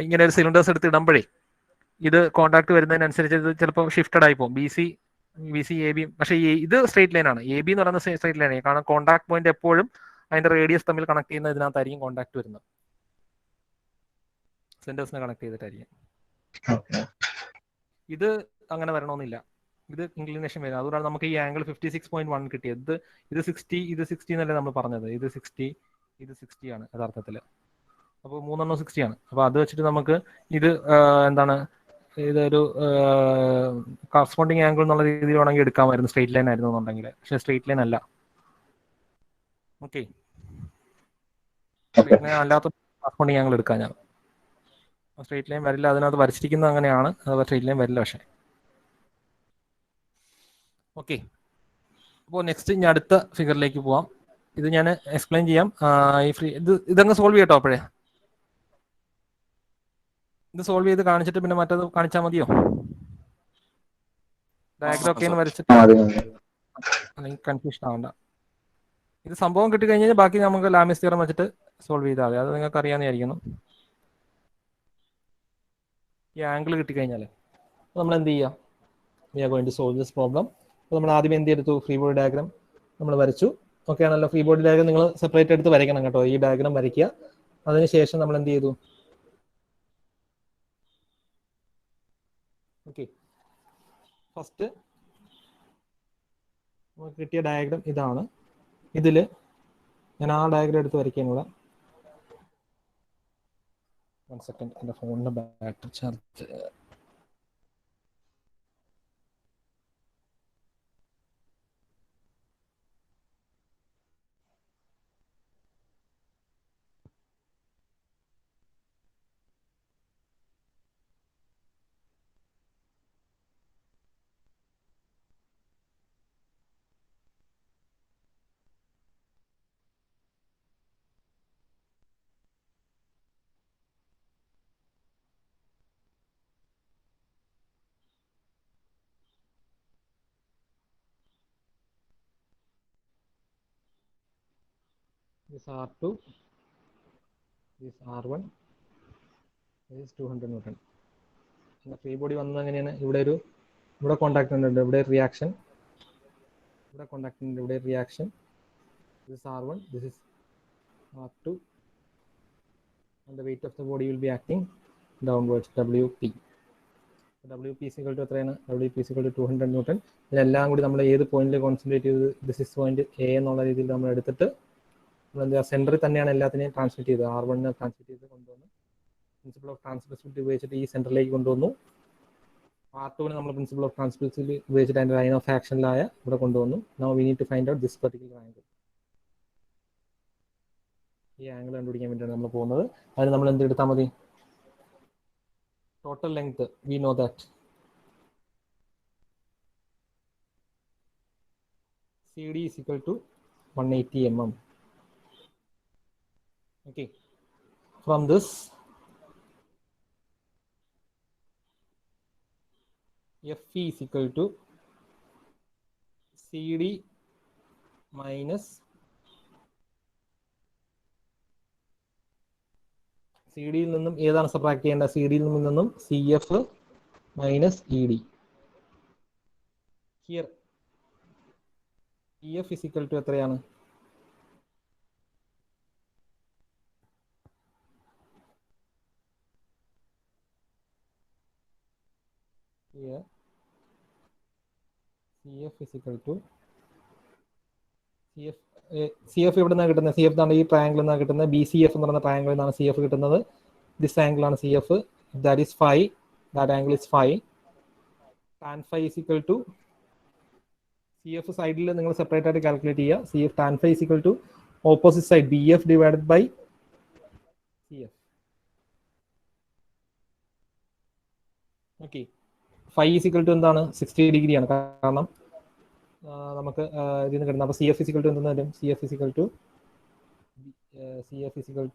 ഇങ്ങനെ ഒരു സിലിണ്ടേഴ്സ് എടുത്ത് ഇടുമ്പോഴേ ഇത് കോണ്ടാക്ട് വരുന്നതിനനുസരിച്ച് ഇത് ചിലപ്പോൾ ഷിഫ്റ്റഡ് ആയി പോകും. B C A B. പക്ഷേ ഇത് സ്ട്രെയിറ്റ് ലൈൻ ആണ്. എ ബി എന്ന് പറയുന്ന സ്ട്രെയിറ്റ് ലൈൻ ആണ്. കാരണം കോണ്ടാക്ട് പോയിന്റ് എപ്പോഴും അതിന്റെ റേഡിയസ് തമ്മിൽ കണക്ട് ചെയ്യുന്ന ഇതിനകത്തായിരിക്കും കോണ്ടാക്ട് വരുന്നത്. സെന്റേഴ്സിനെ കണക്ട് ചെയ്തിട്ടായിരിക്കും. ഇത് അങ്ങനെ വരണമെന്നില്ല. ഇത് ഇൻക്ലിനേഷൻ വരും. അതുകൊണ്ടാണ് നമുക്ക് ഈ ആംഗിൾ 56.1 കിട്ടിയത്. ഇത് 60 എന്നല്ലേ നമ്മൾ പറഞ്ഞത്. ഇത് 60 ആണ് യഥാർത്ഥത്തിൽ. അപ്പോൾ 3 60 ആണ്. അപ്പോൾ അത് വെച്ചിട്ട് നമുക്ക് ഇത് എന്താണ്, ഇതൊരു കറസ്പോണ്ടിങ് ആംഗിൾ എന്നുള്ള രീതിയിൽ വേണമെങ്കിൽ എടുക്കാമായിരുന്നു, സ്ട്രെയിറ്റ് ലൈൻ ആയിരുന്നു എന്നുണ്ടെങ്കിൽ. പക്ഷേ സ്ട്രെയിറ്റ് ലൈൻ അല്ല. ഓക്കെ, സ്ട്രെയിറ്റ് ലൈൻ അല്ലാത്ത കറസ്പോണ്ടിങ് ആംഗിൾ എടുക്കാം ഞാൻ. സ്ട്രെയിറ്റ് ലൈൻ വരില്ല, അതിനകത്ത് വരച്ചിരിക്കുന്നത് അങ്ങനെയാണ്, അത് സ്ട്രെയിറ്റ് ലൈൻ വരില്ല. പക്ഷേ ഓക്കെ, അപ്പോൾ നെക്സ്റ്റ് ഇനി അടുത്ത ഫിഗറിലേക്ക് പോവാം. ഇത് ഞാൻ എക്സ്പ്ലെയിൻ ചെയ്യാം. ഇതങ്ങ് സോൾവ് ചെയ്യട്ടോ. അപ്പോഴേ ഇത് സോൾവ് ചെയ്ത് കാണിച്ചിട്ട് പിന്നെ മറ്റത് കാണിച്ചാൽ മതിയോ? ഡയഗ്രം ഒക്കെ ഒന്ന് വരച്ചിട്ട് അല്ലെങ്കിൽ കൺഫ്യൂഷൻ ആവണ്ട. ഇത് സംഭവം കിട്ടിക്കഴിഞ്ഞാൽ ബാക്കി നമുക്ക് ലാമിസ് തിയറം വെച്ചിട്ട് സോൾവ് ചെയ്താൽ മതി. അത് നിങ്ങൾക്ക് അറിയാമെന്നായിരിക്കുന്നു. ഈ ആംഗിൾ കിട്ടിക്കഴിഞ്ഞാൽ നമ്മൾ എന്ത് ചെയ്യുക? We are going to solve this problem. അപ്പോൾ നമ്മൾ ആദ്യം എന്ത് ചെയ്തു? ഫ്രീ ബോഡി ഡയഗ്രം നമ്മൾ വരച്ചു. ഓക്കെ ആണല്ലോ? ഫ്രീ ബോഡി ഡയഗ്രം നിങ്ങൾ സെപ്പറേറ്റ് എടുത്ത് വരയ്ക്കണം കേട്ടോ. ഈ ഡയഗ്രം വരയ്ക്കുക. അതിനുശേഷം നമ്മൾ എന്ത് ചെയ്തു? ഓക്കെ, ഫസ്റ്റ് നമുക്ക് കിട്ടിയ ഡയഗ്രം ഇതാണ്. ഇതിൽ ഞാൻ ആ ഡയഗ്രം എടുത്ത് വരയ്ക്കാൻ കൂടെ. 1 സെക്കൻഡ്, എൻ്റെ ഫോണിൻ്റെ battery charge. This R2, this R1, this 200 Newton. Free body വന്നത് എങ്ങനെയാണ്? ഇവിടെ കോണ്ടാക്ട് ഉണ്ട്, ഇവിടെ റിയാക്ഷൻ, ഇവിടെ കോണ്ടാക്ട് ഉണ്ട്, ഇവിടെ reaction. This R1, this is R2, and the weight of the body will be acting downwards, WP. WP is equal to എത്രയാണ്? WP is equal to 200 Newton. ഇതിലെല്ലാം കൂടി നമ്മൾ ഏത് പോയിന്റിൽ കോൺസെൻട്രേറ്റ് ചെയ്ത് ദിസ് ഇസ് പോയിന്റ് എ എന്നുള്ള രീതിയിൽ നമ്മൾ എടുത്തിട്ട് സെന്ററിൽ തന്നെയാണ് എല്ലാത്തിനെയും ട്രാൻസ്മിറ്റ് ചെയ്തത്. R1 ട്രാൻസ്മിറ്റ് ചെയ്ത് കൊണ്ടുവന്നു. പ്രിൻസിപ്പിൾ ഓഫ് ട്രാൻസ്മിസിബിലിറ്റി ഉപയോഗിച്ചിട്ട് ഈ സെന്ററിലേക്ക് കൊണ്ടുവന്നു. R2 നമ്മൾ പ്രിൻസിപ്പിൾ ഓഫ് ട്രാൻസ്മിസിബിലിറ്റി ഉപയോഗിച്ചിട്ട് അതിൻ്റെ ലൈൻ ഓഫ് ആക്ഷനിലായ ഇവിടെ കൊണ്ടുവന്നു. Now we need to find out this particular angle. ഈ ആംഗിൾ കണ്ടുപിടിക്കാൻ വേണ്ടിയാണ് നമ്മൾ പോകുന്നത്. അതിന് നമ്മൾ എന്ത് എടുത്താൽ മതി? Total length, we know that CD is equal to 180 mm. Okay, from this FE is equal to CD minus CD യിൽ നിന്നും ഏതാണ് സബ്ട്രാക്ട് ചെയ്യേണ്ടത്? CD യിൽ നിന്നും CF minus ED. Here EF is equal to എത്രയാണ്? Here CF is equal to CF എവിടെ നിന്നാണ് കിട്ടുന്നത്? CF ആണ് ഈ ട്രയാങ്കിൾ നിന്നാണ് കിട്ടുന്നത്. BCF എന്ന് പറയുന്ന ട്രയാങ്കിൾ നിന്നാണ് CF കിട്ടുന്നത്. ദിസ് ആംഗിൾ ആണ് CF. That is phi. That angle is phi. tan phi is equal to CF സൈഡിൽ നിങ്ങൾ സെപ്പറേറ്റ് ആയിട്ട് കാൽക്കുലേറ്റ് ചെയ്യുക. CF tan phi is equal to opposite side BF divided by CF. Okay, phi is equal to എന്താണ്? 60 ഡിഗ്രിയാണ്. കാരണം നമുക്ക് ഇതിൽ നിന്ന് കിട്ടുന്നത്. അപ്പോൾ CF ഈസ് ഈക്വൽ ടു എന്തെന്ന് വരും? CF is equal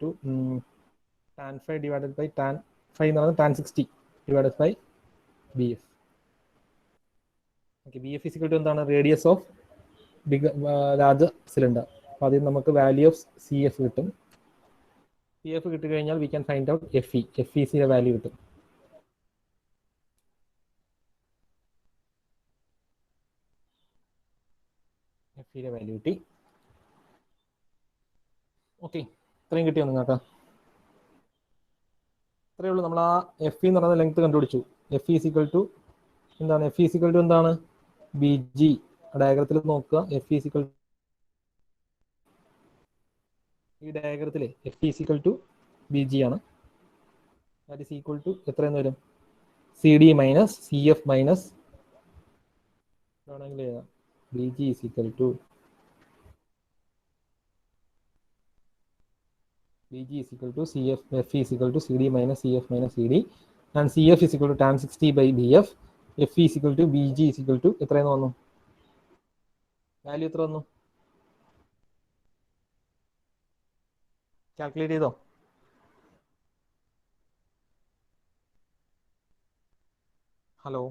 to tan phi divided by tan phi എന്ന് പറയുന്നത് tan 60 divided by BF. Okay, BF is equal to എന്താണ്? Radius of large cylinder. അപ്പോൾ അതിൽ നമുക്ക് വാല്യൂ ഓഫ് CF കിട്ടും. CF കിട്ടിക്കഴിഞ്ഞാൽ we can find out FE. FECയുടെ value കിട്ടും. FEയുടെ വാല്യൂ കിട്ടി. ഓക്കെ, ഇത്രയും കിട്ടിയോ നിങ്ങൾക്ക്? ഇത്രയേ ഉള്ളൂ. നമ്മൾ ആ FE എന്ന് പറയുന്ന ലെങ്ത് കണ്ടുപിടിച്ചു. FE ഈസ് ഈക്വൽ ടു എന്താണ്? FE ഈസ് ഈക്വൽ ടു എന്താണ്? BG. ഡയഗ്രത്തിൽ നോക്കുക. FE ഈസ് ഈക്വൽ ഈ ഡയഗ്രത്തിൽ FE is equal to B G ആണ്. ദാറ്റ് ഈസ് ഈക്വൽ ടു എത്രയെന്ന് വരും? C D minus C F minus ആണെങ്കിൽ B G is equal to BG is equal to CF, F is equal to CD minus CF minus CD, and CF is equal to tan 60 by BF. F is equal to BG is equal to എത്രയെന്ന് വന്നു? Value എത്ര വന്നു? Calculate ചെയ്തോ? Hello,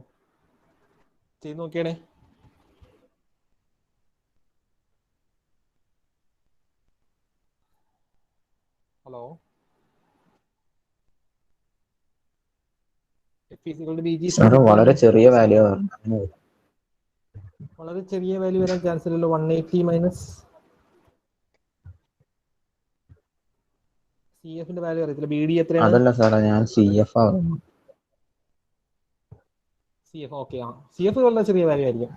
ചെയ്ത് നോക്കിയാണേ. Hello,
വളരെ ചെറിയ value,
വളരെ ചെറിയ വാല്യൂ വരാൻ ചാൻസ് ഇല്ലല്ലോ. 180 മൈനസ് സി എഫിന്റെ വാല്യൂ അറിയത്തില്ല. ബി ഡി എത്രയാണ്?
അതല്ല സാറേ, ഞാൻ CF ആവുന്നു.
CF ഓക്കെ, ആ CF വളരെ ചെറിയ വാല്യൂ ആയിരിക്കും.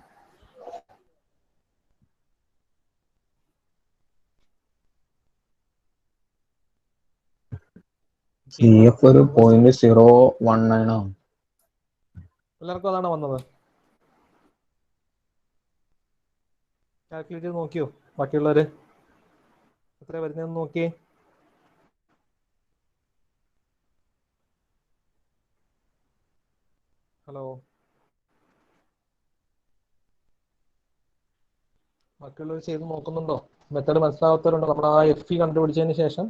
CF ഒരു 0.019 ആണ്.
എല്ലാവർക്കും അതാണ് വന്നത്. കാൽക്കുലേറ്റ് ചെയ്ത് നോക്കിയോ? ബാക്കിയുള്ളവര് എത്ര വരുന്നതെന്ന് നോക്കിയേ. ഹലോ, ബാക്കിയുള്ളവർ ചെയ്ത് നോക്കുന്നുണ്ടോ? മെത്തേഡ് മനസ്സിലാവാത്തവരുണ്ടോ? നമ്മൾ ആ എഫ് ഇ കണ്ടുപിടിച്ചതിന് ശേഷം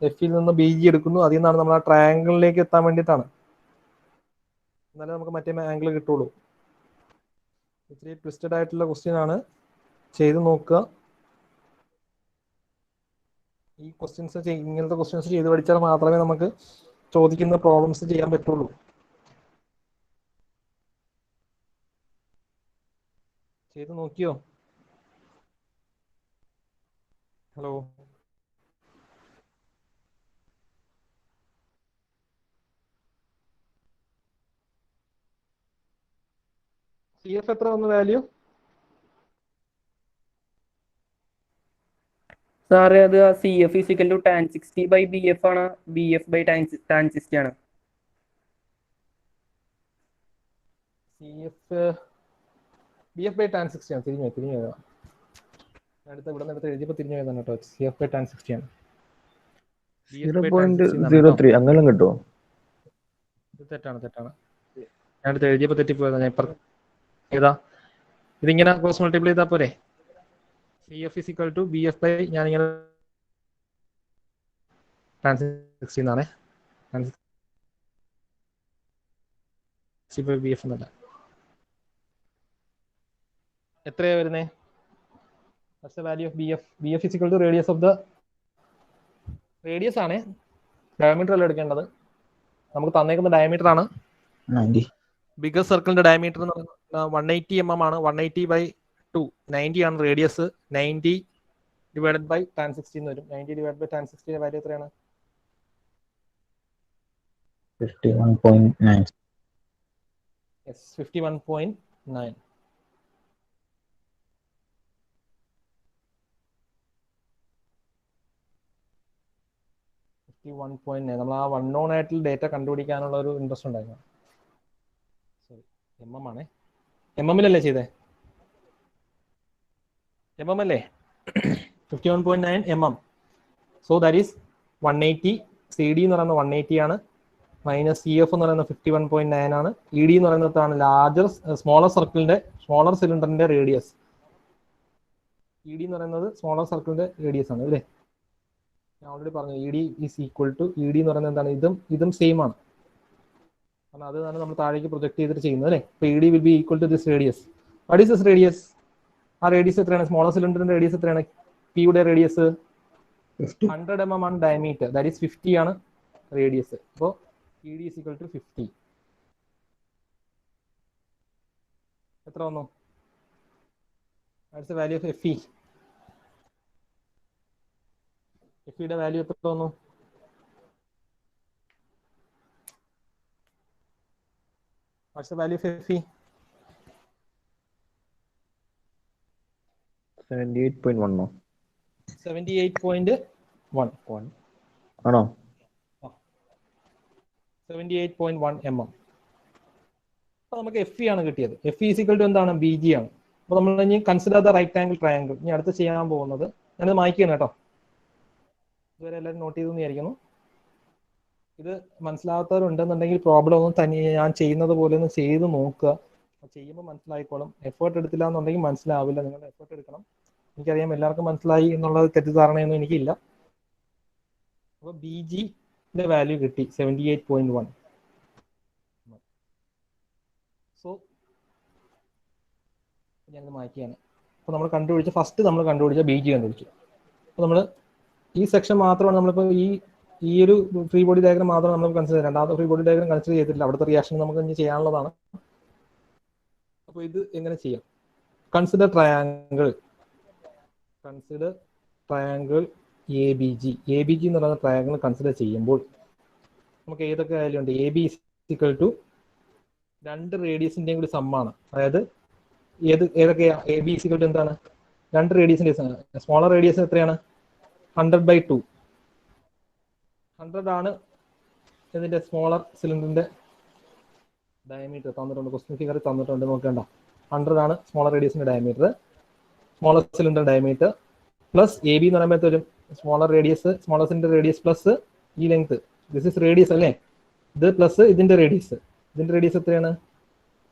എഫിൽ നിന്ന് ബി ജി എടുക്കുന്നു. അതിൽ നിന്നാണ് നമ്മൾ ആ ട്രയാങ്കിളിലേക്ക് എത്താൻ വേണ്ടിയിട്ടാണ്. എന്നാലേ നമുക്ക് മറ്റേ ആംഗിൾ കിട്ടുള്ളൂ. ഇത്തിരി ട്വിസ്റ്റഡ് ആയിട്ടുള്ള ക്വസ്റ്റ്യൻ ആണ്, ചെയ്ത് നോക്കുക. ഈ ക്വസ്റ്റ്യൻസ് ഇങ്ങനത്തെ ക്വസ്റ്റ്യൻസ് ചെയ്ത് പഠിച്ചാൽ മാത്രമേ നമുക്ക് ചോദിക്കുന്ന പ്രോബ്ലംസ് ചെയ്യാൻ പറ്റുള്ളൂ. ചെയ്ത് നോക്കിയോ? ഹലോ, സി എഫ് എത്ര വന്നു വാല്യൂ?
സാറേ അത് C F physical to tan 60 by B F ആണ്. ബി എഫ് ബൈ ടാൻ 60 ആണ്.
ബി എഫ് ബൈ ടാൻ 60 ആണ്. തിരിഞ്ഞു എഴുതാം. ഇവിടെ നിന്ന് എഴുതിയപ്പോൾ തിരിഞ്ഞു എഴുതാൻ കേട്ടോ. സി എഫ് ബൈ ടാൻ 60 ആണ്.
0.03 അങ്ങനെ കിട്ടുമോ?
തെറ്റാണ്. ഞാനിത് എഴുതിയപ്പോൾ തെറ്റിപ്പോയതാ. ഞാൻ ഇപ്പം ഏതാ ഇതിങ്ങനെ ക്രോസ് മൾട്ടിപ്ലൈ ചെയ്താൽ പോരെ? C F is equal to B F by, ഞാനിങ്ങനെ ടാൻ 60 എന്നാണേ. ബി എഫ് എന്നല്ല. എത്രയാ വരുന്നേ? What's the value of BF? BF is equal to radius of the radius ആണ്, ഡയമീറ്റർ അല്ല എടുക്കേണ്ടത്. നമുക്ക് തന്നേക്കുന്ന ഡയമീറ്റർ ആണ്. ബിഗർ സർക്കിളിന്റെ ഡയമീറ്റർ 180 mm ആണ്. 180 by 2 90 ആണ് റേഡിയസ്. 90 ഡിവൈഡഡ് ബൈ ടാൻ 60 എന്ന് വരും. 90 ഡിവൈഡ് ബൈ ടാൻ 60 വാല്യൂ എത്രയാണ്?
51.9.
Yes, 51.9. നമ്മൾ ആ 1 ആയിട്ടുള്ള ഡേറ്റ കണ്ടുപിടിക്കാനുള്ള ഒരു ഇൻട്രസ്റ്റ് ഉണ്ടായിരുന്നു. സോറി, MM ആണേ. MM-ലല്ലേ ചെയ്തേ? MM അല്ലേ? 51.9 mm. So that is 180. CD എന്ന് പറയുന്നത് 180 ആണ്. മൈനസ് CF എന്ന് പറയുന്നത് 51.9 ആണ്. ED എന്ന് പറയുന്നതാണ് സ്മോളർ സിലിണ്ടറിന്റെ റേഡിയസ്. ED എന്ന് പറയുന്നത് സ്മോളർ സർക്കിളിന്റെ റേഡിയസ് ആണ് അല്ലേ? ഞാൻ ഓൾറെഡി പറഞ്ഞു ED is equal to, ED എന്ന് പറയുന്നത് എന്താണ്? ഇതും സെയിം ആണ്. കാരണം അതാണ് നമ്മൾ താഴേക്ക് പ്രൊജക്ട് ചെയ്തിട്ട് ചെയ്യുന്നത് അല്ലേ? അപ്പോൾ ED will be equal to this radius. What is this radius? ആ റേഡിയസ് എത്രയാണ്? സ്മോളർ സിലിണ്ടറിന്റെ റേഡിയസ് എത്രയാണ്? പിയുടെ റേഡിയസ് 100 mm ആണ് ഡയമീറ്റർ. ദാറ്റ് ഈസ് 50 ആണ് റേഡിയസ്. അപ്പോൾ ED ഈസ് ഈക്വൽ ടു 50. എത്ര വന്നു? That's the value of FE. FEയുടെ വാല്യൂ എത്ര വന്നു? What's the value of FE?
78.1
78.1
ആണോ?
78.1 mm. അപ്പോൾ നമുക്ക് FE ആണ് കിട്ടിയത്. FE ഈക്വൽ ടു എന്താണ്? BG ആണ്. അപ്പോൾ നമ്മൾ ഇനി consider the right angle triangle. ഇനി അടുത്ത് ചെയ്യാൻ പോകുന്നത് ഞാനത് മായ്ക്കുകയാണ് കേട്ടോ. ഇതുവരെ എല്ലാവരും നോട്ട് ചെയ്തെന്ന് വിചാരിക്കുന്നു. ഇത് മനസ്സിലാകാത്തവരുണ്ടെന്നുണ്ടെങ്കിൽ പ്രോബ്ലം ഒന്നും തന്നെ ഞാൻ ചെയ്യുന്നത് പോലെ ഒന്ന് ചെയ്ത് നോക്കുക. ചെയ്യുമ്പോൾ മനസ്സിലായിക്കോളും. എഫേർട്ട് എടുത്തില്ല എന്നുണ്ടെങ്കിൽ മനസ്സിലാവില്ല. നിങ്ങൾ എഫേർട്ട് എടുക്കണം. എനിക്കറിയാം എല്ലാവർക്കും മനസ്സിലായി എന്നുള്ളത് തെറ്റിദ്ധാരണയൊന്നും എനിക്കില്ല. അപ്പോൾ BGയുടെ വാല്യൂ കിട്ടി 78.1. സോ ഞാനത് മാറ്റിയാണ്. അപ്പോൾ നമ്മൾ കണ്ടുപിടിച്ച BG കണ്ടുപിടിച്ചു. അപ്പോൾ നമ്മൾ ഈ സെക്ഷൻ മാത്രമാണ് നമ്മളിപ്പോൾ ഈ ഒരു ഫ്രീ ബോഡി ഡയഗ്രം മാത്രം നമ്മൾ കൺസിഡർ ചെയ്യാം. രണ്ടാമത്തെ ഫ്രീ ബോഡി ഡയഗ്രം കൺസിഡർ ചെയ്തിട്ടില്ല. അവിടുത്തെ റിയാക്ഷൻ നമുക്ക് ഇനി ചെയ്യാനുള്ളതാണ്. അപ്പോൾ ഇത് എങ്ങനെ ചെയ്യാം? കൺസിഡർ ട്രയാങ്കിൾ ABG എന്ന് പറയുന്ന ട്രയാങ്കിൾ കൺസിഡർ ചെയ്യുമ്പോൾ നമുക്ക് ഏതൊക്കെ വാല്യൂ ഉണ്ട്? AB ഈക്വൽ ടു 2 റേഡിയസിന്റെയും കൂടി സമ്മാണ്. അതായത് ഏതൊക്കെയാ? AB ഈക്വൽ ടു എന്താണ്? 2 റേഡിയസിന്റെ. സ്മോളർ റേഡിയസ് എത്രയാണ്? 100/2. 100 ആണ് ഇതിന്റെ സ്മോളർ സിലിണ്ടറിന്റെ ഡയമീറ്റർ തന്നിട്ടുണ്ട്. ക്വസ്റ്റ്യൻ ഫിഗർ തന്നിട്ടുണ്ട്. നോക്കേണ്ട. 100 ആണ് സ്മോളർ റേഡിയസിന്റെ diameter, smaller cylinder diameter, plus AB എന്ന് പറയുമ്പോൾ ഒരു സ്മോളർ സിലിണ്ടർ റേഡിയസ് പ്ലസ് ഈ ലെങ്ത്. ദിസ് ഇസ് റേഡിയസ് അല്ലേ? ഇത് പ്ലസ് ഇതിന്റെ റേഡിയസ്. എത്രയാണ്?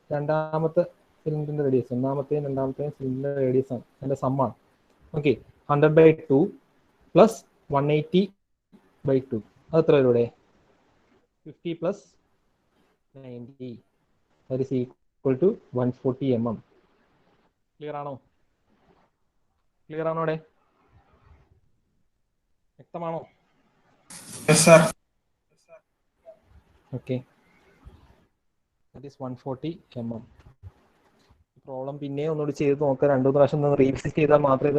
രണ്ടാമത്തെ സിലിണ്ടറിന്റെ റേഡിയസ്. ഒന്നാമത്തെയും രണ്ടാമത്തെയും സിലിണ്ടറിന്റെ റേഡിയസ് ആണ്. അതിന്റെ സമ്മാണ്. ഓക്കെ. 100/2 പ്ലസ് 180/2. അത് എത്ര വരും ഇവിടെ? 50 plus 90 that is equal to 140 mm. Clear ആണോ ഇവിടെ? വ്യക്തമാണോ?
Yes sir.
Okay. that is 140 mm. Problem പിന്നെ ഒന്നുകൂടി ചെയ്ത് നോക്കുക. 2-3 പ്രാവശ്യം ഒന്ന് റീവിസിറ്റ് ചെയ്താൽ മാത്രമേ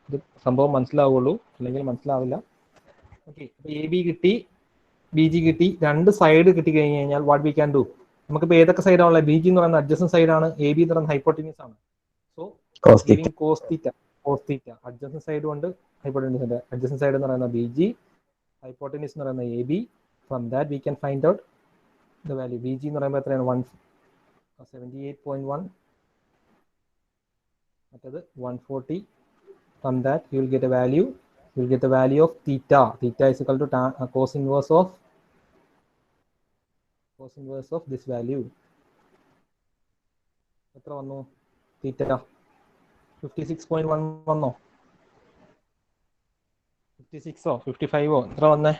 ഇത് സംഭവം മനസ്സിലാവുള്ളൂ, അല്ലെങ്കിൽ മനസ്സിലാവില്ല. ഓക്കെ. AB കിട്ടി, BG കിട്ടി, 2 സൈഡ് കിട്ടി കഴിഞ്ഞ് കഴിഞ്ഞാൽ വാട്ട് വി ക്യാൻ ഡു? നമുക്കിപ്പോൾ ഏതൊക്കെ സൈഡാണുള്ള? BG എന്ന് പറയുന്ന അഡ്ജസന്റ് സൈഡാണ്, AB എന്ന് പറയുന്ന ഹൈപ്പോട്ടിനിയസ് ആണ്. So cos theta adjacent side കൊണ്ട് ഹൈപ്പോട്ടിനിയസ് ഉണ്ട്. അഡ്ജസന്റ് സൈഡ് എന്ന് പറയുന്ന BG, ഹൈപ്പോട്ടിനിയസ് എന്ന് പറയുന്ന AB. From that we can find out the value. BG എന്ന് പറയുമ്പോൾ എത്രയാണ്? 78.1. മറ്റേത് 140. From that you will get a value. You will get the value of theta. Theta is equal to cos inverse of this value. എത്ര വന്നു? തീറ്റ 56.1 വന്നോ? 56ഓ 55ഓ എത്ര വന്നേ?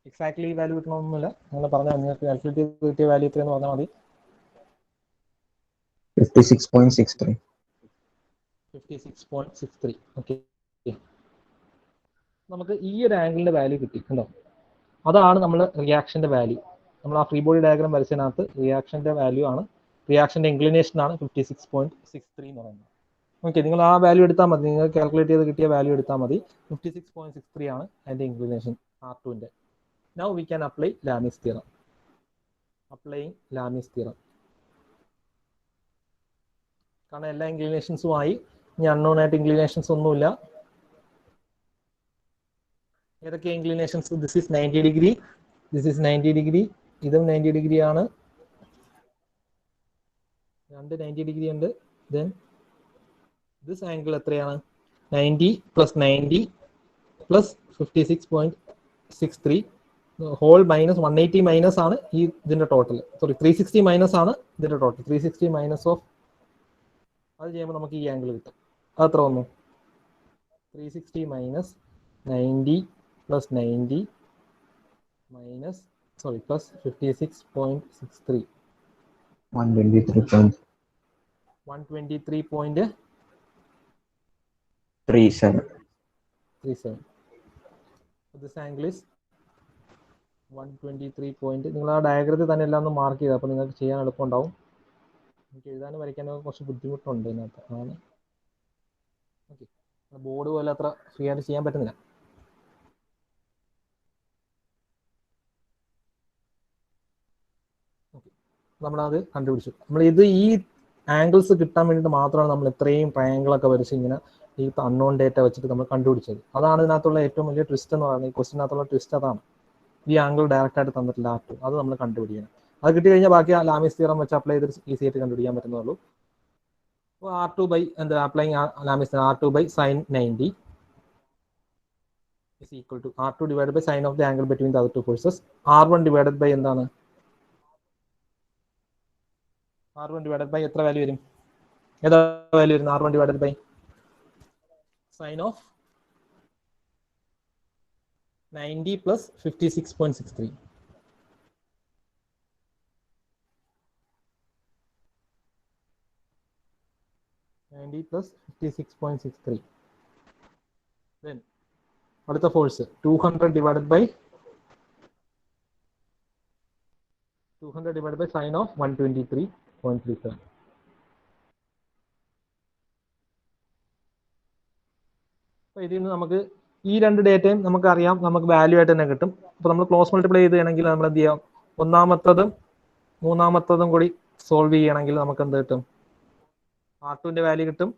Exactly value കിട്ടണമെന്നില്ല. നിങ്ങൾ പറഞ്ഞാൽ നിങ്ങൾക്ക് കാൽക്കുലേറ്റ് ചെയ്ത് കിട്ടിയ വാല്യൂ എത്രയെന്ന് പറഞ്ഞാൽ മതി.
56.63.
56.63. ഓക്കെ. നമുക്ക് ഈ ഒരു ആംഗിളിന്റെ വാല്യൂ കിട്ടി കണ്ടോ? അതാണ് നമ്മൾ റിയാക്ഷന്റെ വാല്യൂ. നമ്മൾ ആ ഫ്രീ ബോഡി ഡയഗ്രാം വരച്ചതിനകത്ത് റിയാക്ഷന്റെ വാല്യൂ ആണ്, റിയാക്ഷന്റെ ഇൻക്ലിനേഷൻ ആണ് 56.63 എന്ന് പറയുന്നത്. ഓക്കെ. നിങ്ങൾ ആ വാല്യൂ എടുത്താൽ മതി. നിങ്ങൾ കാൽക്കുലേറ്റ് ചെയ്ത് കിട്ടിയ വാല്യൂ എടുത്താൽ മതി. 56.63 ആണ് അതിന്റെ ഇൻക്ലിനേഷൻ R2ന്റെ. Now we can apply Lami's theorem. കാരണം എല്ലാ ഇൻക്ലിനേഷൻസും ആയി. ഇനി അൺനോൺ ആയിട്ട് ഇൻക്ലിനേഷൻസ് ഒന്നുമില്ല. ഏതൊക്കെ ഇൻക്ലിനേഷൻസ്? ദിസ് ഈസ് 90 ഡിഗ്രി, ഇതും 90 ഡിഗ്രി ആണ്. 2 90 ഡിഗ്രി ഉണ്ട്. ദെൻ ദിസ് ആംഗിൾ എത്രയാണ്? 90 plus 90 plus 56.63 whole minus 180 minus ആണ് ഇതിന്റെ ടോട്ടൽ. 360 മൈനസ് ആണ് ഇതിന്റെ ടോട്ടൽ. 360 മൈനസ് ഓഫ് അത് ചെയ്യുമ്പോൾ നമുക്ക് ഈ ആംഗിൾ കിട്ടും. അത്ര വന്നു? 360 minus 90 plus 90 minus plus 56.63 123.37. This angle is 123. നിങ്ങൾ ആ ഡയഗ്രത്തിൽ തന്നെ എല്ലാം ഒന്ന് മാർക്ക് ചെയ്ത്, അപ്പോൾ നിങ്ങൾക്ക് ചെയ്യാൻ എളുപ്പമുണ്ടാവും. എനിക്ക് എഴുതാനും വരയ്ക്കാനൊക്കെ കുറച്ച് ബുദ്ധിമുട്ടുണ്ട് ഇതിനകത്ത്. അതാണ്. ഓക്കെ. ബോർഡ് പോലെ അത്ര ഫ്രീ ആയിട്ട് ചെയ്യാൻ പറ്റുന്നില്ല. ഓക്കെ. നമ്മളത് കണ്ടുപിടിച്ചു. ഈ ആംഗിൾസ് കിട്ടാൻ വേണ്ടിയിട്ട് മാത്രമാണ് നമ്മൾ ഇത്രയും ട്രയാങ്കിളൊക്കെ വരച്ച് ഇങ്ങനെ ഈ അൺനോൺ ഡേറ്റ വെച്ചിട്ട് നമ്മൾ കണ്ടുപിടിച്ചത്. അതാണ് ഇതിനകത്തുള്ള ഏറ്റവും വലിയ ട്വിസ്റ്റ് എന്ന് പറയുന്നത്. ഈ ക്വസ്റ്റിനകത്തുള്ള ട്വിസ്റ്റ് അതാണ്. ഈ ആംഗിൾ ഡയറക്റ്റ് ആയിട്ട് തന്നിട്ടില്ല R2, അത് നമ്മൾ കണ്ടുപിടിക്കണം. അത് കിട്ടി കഴിഞ്ഞാൽ ബാക്കി ലാമിസ് തിയറം വെച്ച് അപ്ലൈ ചെയ്ത് ഈസി ആയിട്ട് കണ്ടുപിടിക്കാൻ പറ്റുന്നുള്ളൂ. അപ്പോൾ R2 ബൈ എന്താ applying Lami's R2 by sine 90 is equal to R2 divided by sine of the angle between the other two forces. R1 divided by എന്താണ്? R1 divided by എത്ര value വരും? ഏതാ വാല്യൂ വരുന്നത്? R1 divided by sine of 90 plus 56.63. plus 56.63. Then അടുത്ത force 200 divided by sine of 123.37. അപ്പോൾ ഇതിൽ നിന്ന് നമുക്ക് ഈ രണ്ട് ഡേറ്റയും നമുക്കറിയാം, നമുക്ക് വാല്യൂ ആയിട്ട് തന്നെ കിട്ടും. അപ്പോൾ നമ്മൾ ക്ലോസ് മൾട്ടിപ്ലൈ ചെയ്യണമെങ്കിൽ നമ്മൾ എന്ത് ചെയ്യാം? ഒന്നാമത്തതും മൂന്നാമത്തതും കൂടി സോൾവ് ചെയ്യണമെങ്കിൽ നമുക്ക് എന്ത് കിട്ടും? R2ന്റെ വാല്യൂ കിട്ടും.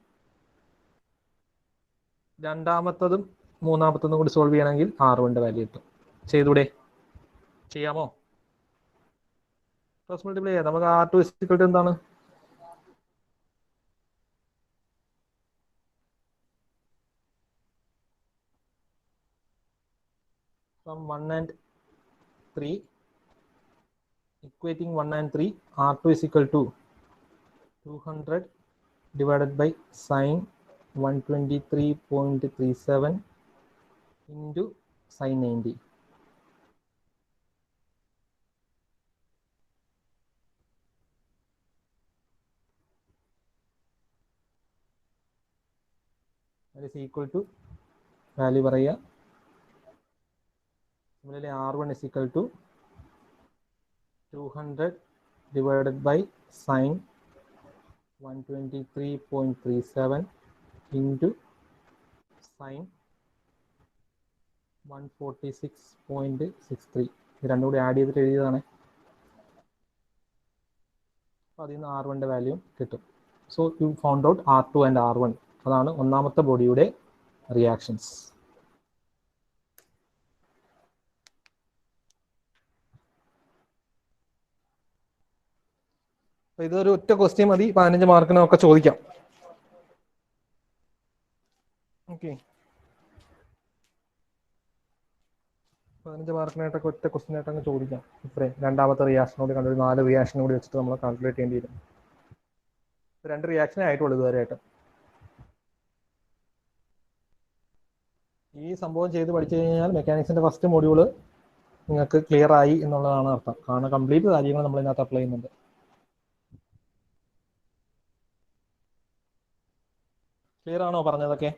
രണ്ടാമത്തതും മൂന്നാമത്തതും കൂടി സോൾവ് ചെയ്യണമെങ്കിൽ R1ന്റെ വാല്യൂ കിട്ടും. ചെയ്തൂടെ? ചെയ്യാമോ? ക്രോസ് മൾട്ടിപ്ലൈ ചെയ്യാം. നമുക്ക് R2 = എന്താണ്? From 1 and 3, equating 1 and 3, R2 is equal to 200 divided by sine 123.37 into sine 90. That is equal to value പറയുക. Similarly, R1 is equal to 200 divided by sine 123.37 into sine 146.63. ഇത് രണ്ടും കൂടി add ചെയ്തിട്ട് എഴുതിയതാണ്. അപ്പോൾ അതിൽ നിന്ന് R1ന്റെ വാല്യൂ കിട്ടും. So you found out R2 and R1. അതാണ് ഒന്നാമത്തെ ബോഡിയുടെ റിയാക്ഷൻസ്. ഇതൊരു ഒറ്റ ക്വസ്റ്റ്യൻ മതി, 15 മാർക്കിനൊക്കെ ചോദിക്കാം. ഓക്കെ, 15 മാർക്കിനായിട്ടൊക്കെ ഒറ്റ ക്വസ്റ്റ്യൻ ആയിട്ടങ്ങ് ചോദിക്കാം. ഇത്രയും രണ്ടാമത്തെ റിയാക്ഷനോട് കണ്ടു 4 റിയാക്ഷൻ കൂടി വെച്ചിട്ട് നമ്മൾ കാൽക്കുലേറ്റ് ചെയ്യേണ്ടി വരും. 2 റിയാക്ഷനേ ആയിട്ടുള്ളൂ ഇതുവരെയായിട്ട്. ഈ സംഭവം ചെയ്ത് പഠിച്ചു കഴിഞ്ഞാൽ മെക്കാനിക്സിന്റെ ഫസ്റ്റ് മൊഡ്യൂള് നിങ്ങൾക്ക് ക്ലിയർ ആയി എന്നുള്ളതാണ് അർത്ഥം. കാരണം കംപ്ലീറ്റ് കാര്യങ്ങൾ നമ്മൾ ഇതിനകത്ത് അപ്ലൈ ചെയ്യുന്നുണ്ട്. ക്ലിയർ ആണോ പറഞ്ഞതൊക്കെ?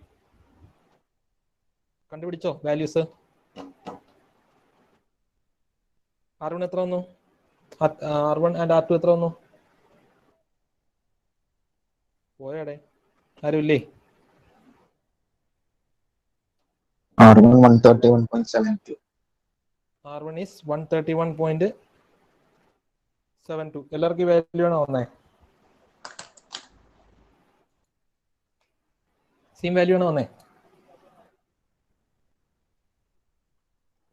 കണ്ടുപിടിച്ചോ വാല്യൂസ്? R1 എത്ര വന്നു? R1 ആൻഡ് R2 എത്ര വന്നു? പോയടെ ആരും ഇല്ലേ?
R1 131.72.
R1 is 131.72. എല്ലാവർക്കും വാല്യൂ ആണോ വന്നേ? സെയിം വാല്യൂ ആണോ വന്നേ?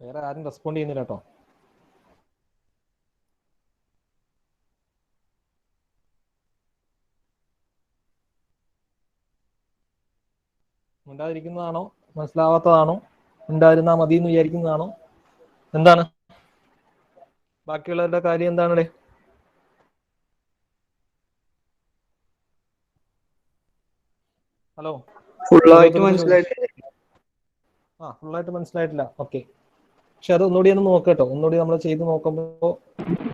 വേറെ ആരും റെസ്പോണ്ട് ചെയ്യുന്നില്ല കേട്ടോ. ഉണ്ടാതിരിക്കുന്നതാണോ? മനസ്സിലാവാത്തതാണോ? ഉണ്ടായിരുന്നാ മതി എന്ന് വിചാരിക്കുന്നതാണോ? എന്താണ് ബാക്കിയുള്ളവരുടെ കാര്യം? എന്താണ്? ഹലോ,
ഫുള്ളായിട്ട് മനസ്സിലായിട്ടില്ല.
ഫുള്ളായിട്ട് മനസ്സിലായിട്ടില്ല. ഓക്കെ, പക്ഷെ അത് ഒന്നുകൂടി ഒന്ന് നോക്കട്ടോ. ഒന്നുകൂടി നമ്മൾ ചെയ്ത് നോക്കുമ്പോൾ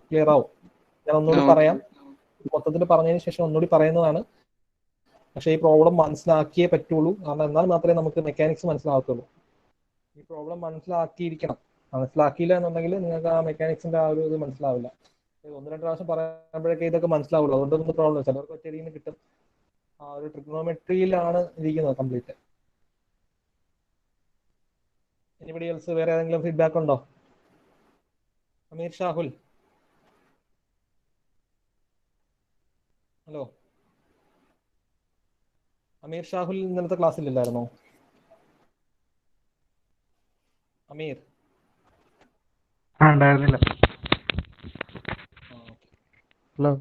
ക്ലിയർ ആവും. ഞാൻ ഒന്നുകൂടി പറയാം. മൊത്തത്തിൽ പറഞ്ഞതിന് ശേഷം ഒന്നുകൂടി പറയുന്നതാണ്. പക്ഷെ ഈ പ്രോബ്ലം മനസ്സിലാക്കിയേ പറ്റുള്ളൂ. കാരണം എന്നാൽ മാത്രമേ നമുക്ക് മെക്കാനിക്സ് മനസ്സിലാകത്തുള്ളൂ. ഈ പ്രോബ്ലം മനസ്സിലാക്കിയിരിക്കണം. മനസ്സിലാക്കിയില്ല എന്നുണ്ടെങ്കിൽ നിങ്ങൾക്ക് ആ മെക്കാനിക്സിന്റെ ആ ഒരു ഇത് മനസ്സിലാവില്ല. 1-2 പ്രാവശ്യം പറയുമ്പോഴേക്കും ഇതൊക്കെ മനസ്സിലാവുള്ളൂ. അതുകൊണ്ടൊന്നും പ്രോബ്ലം ചിലർക്ക് ഒറ്റ രീതിയിൽ കിട്ടും. ആ ഒരു ട്രിഗ്നോമെട്രിയിലാണ് ഇരിക്കുന്നത് കംപ്ലീറ്റ്. Anybody else? വേറെ ഏതെങ്കിലും ഫീഡ്ബാക്ക് ഉണ്ടോ? അമീർ ഷാഹുൽ, ഹലോ. അമീർ ഷാഹുൽ ഇന്നലത്തെ ക്ലാസ്സിലില്ലായിരുന്നോ? അമീർ
ഉണ്ടായിരുന്നില്ല. ഹലോ,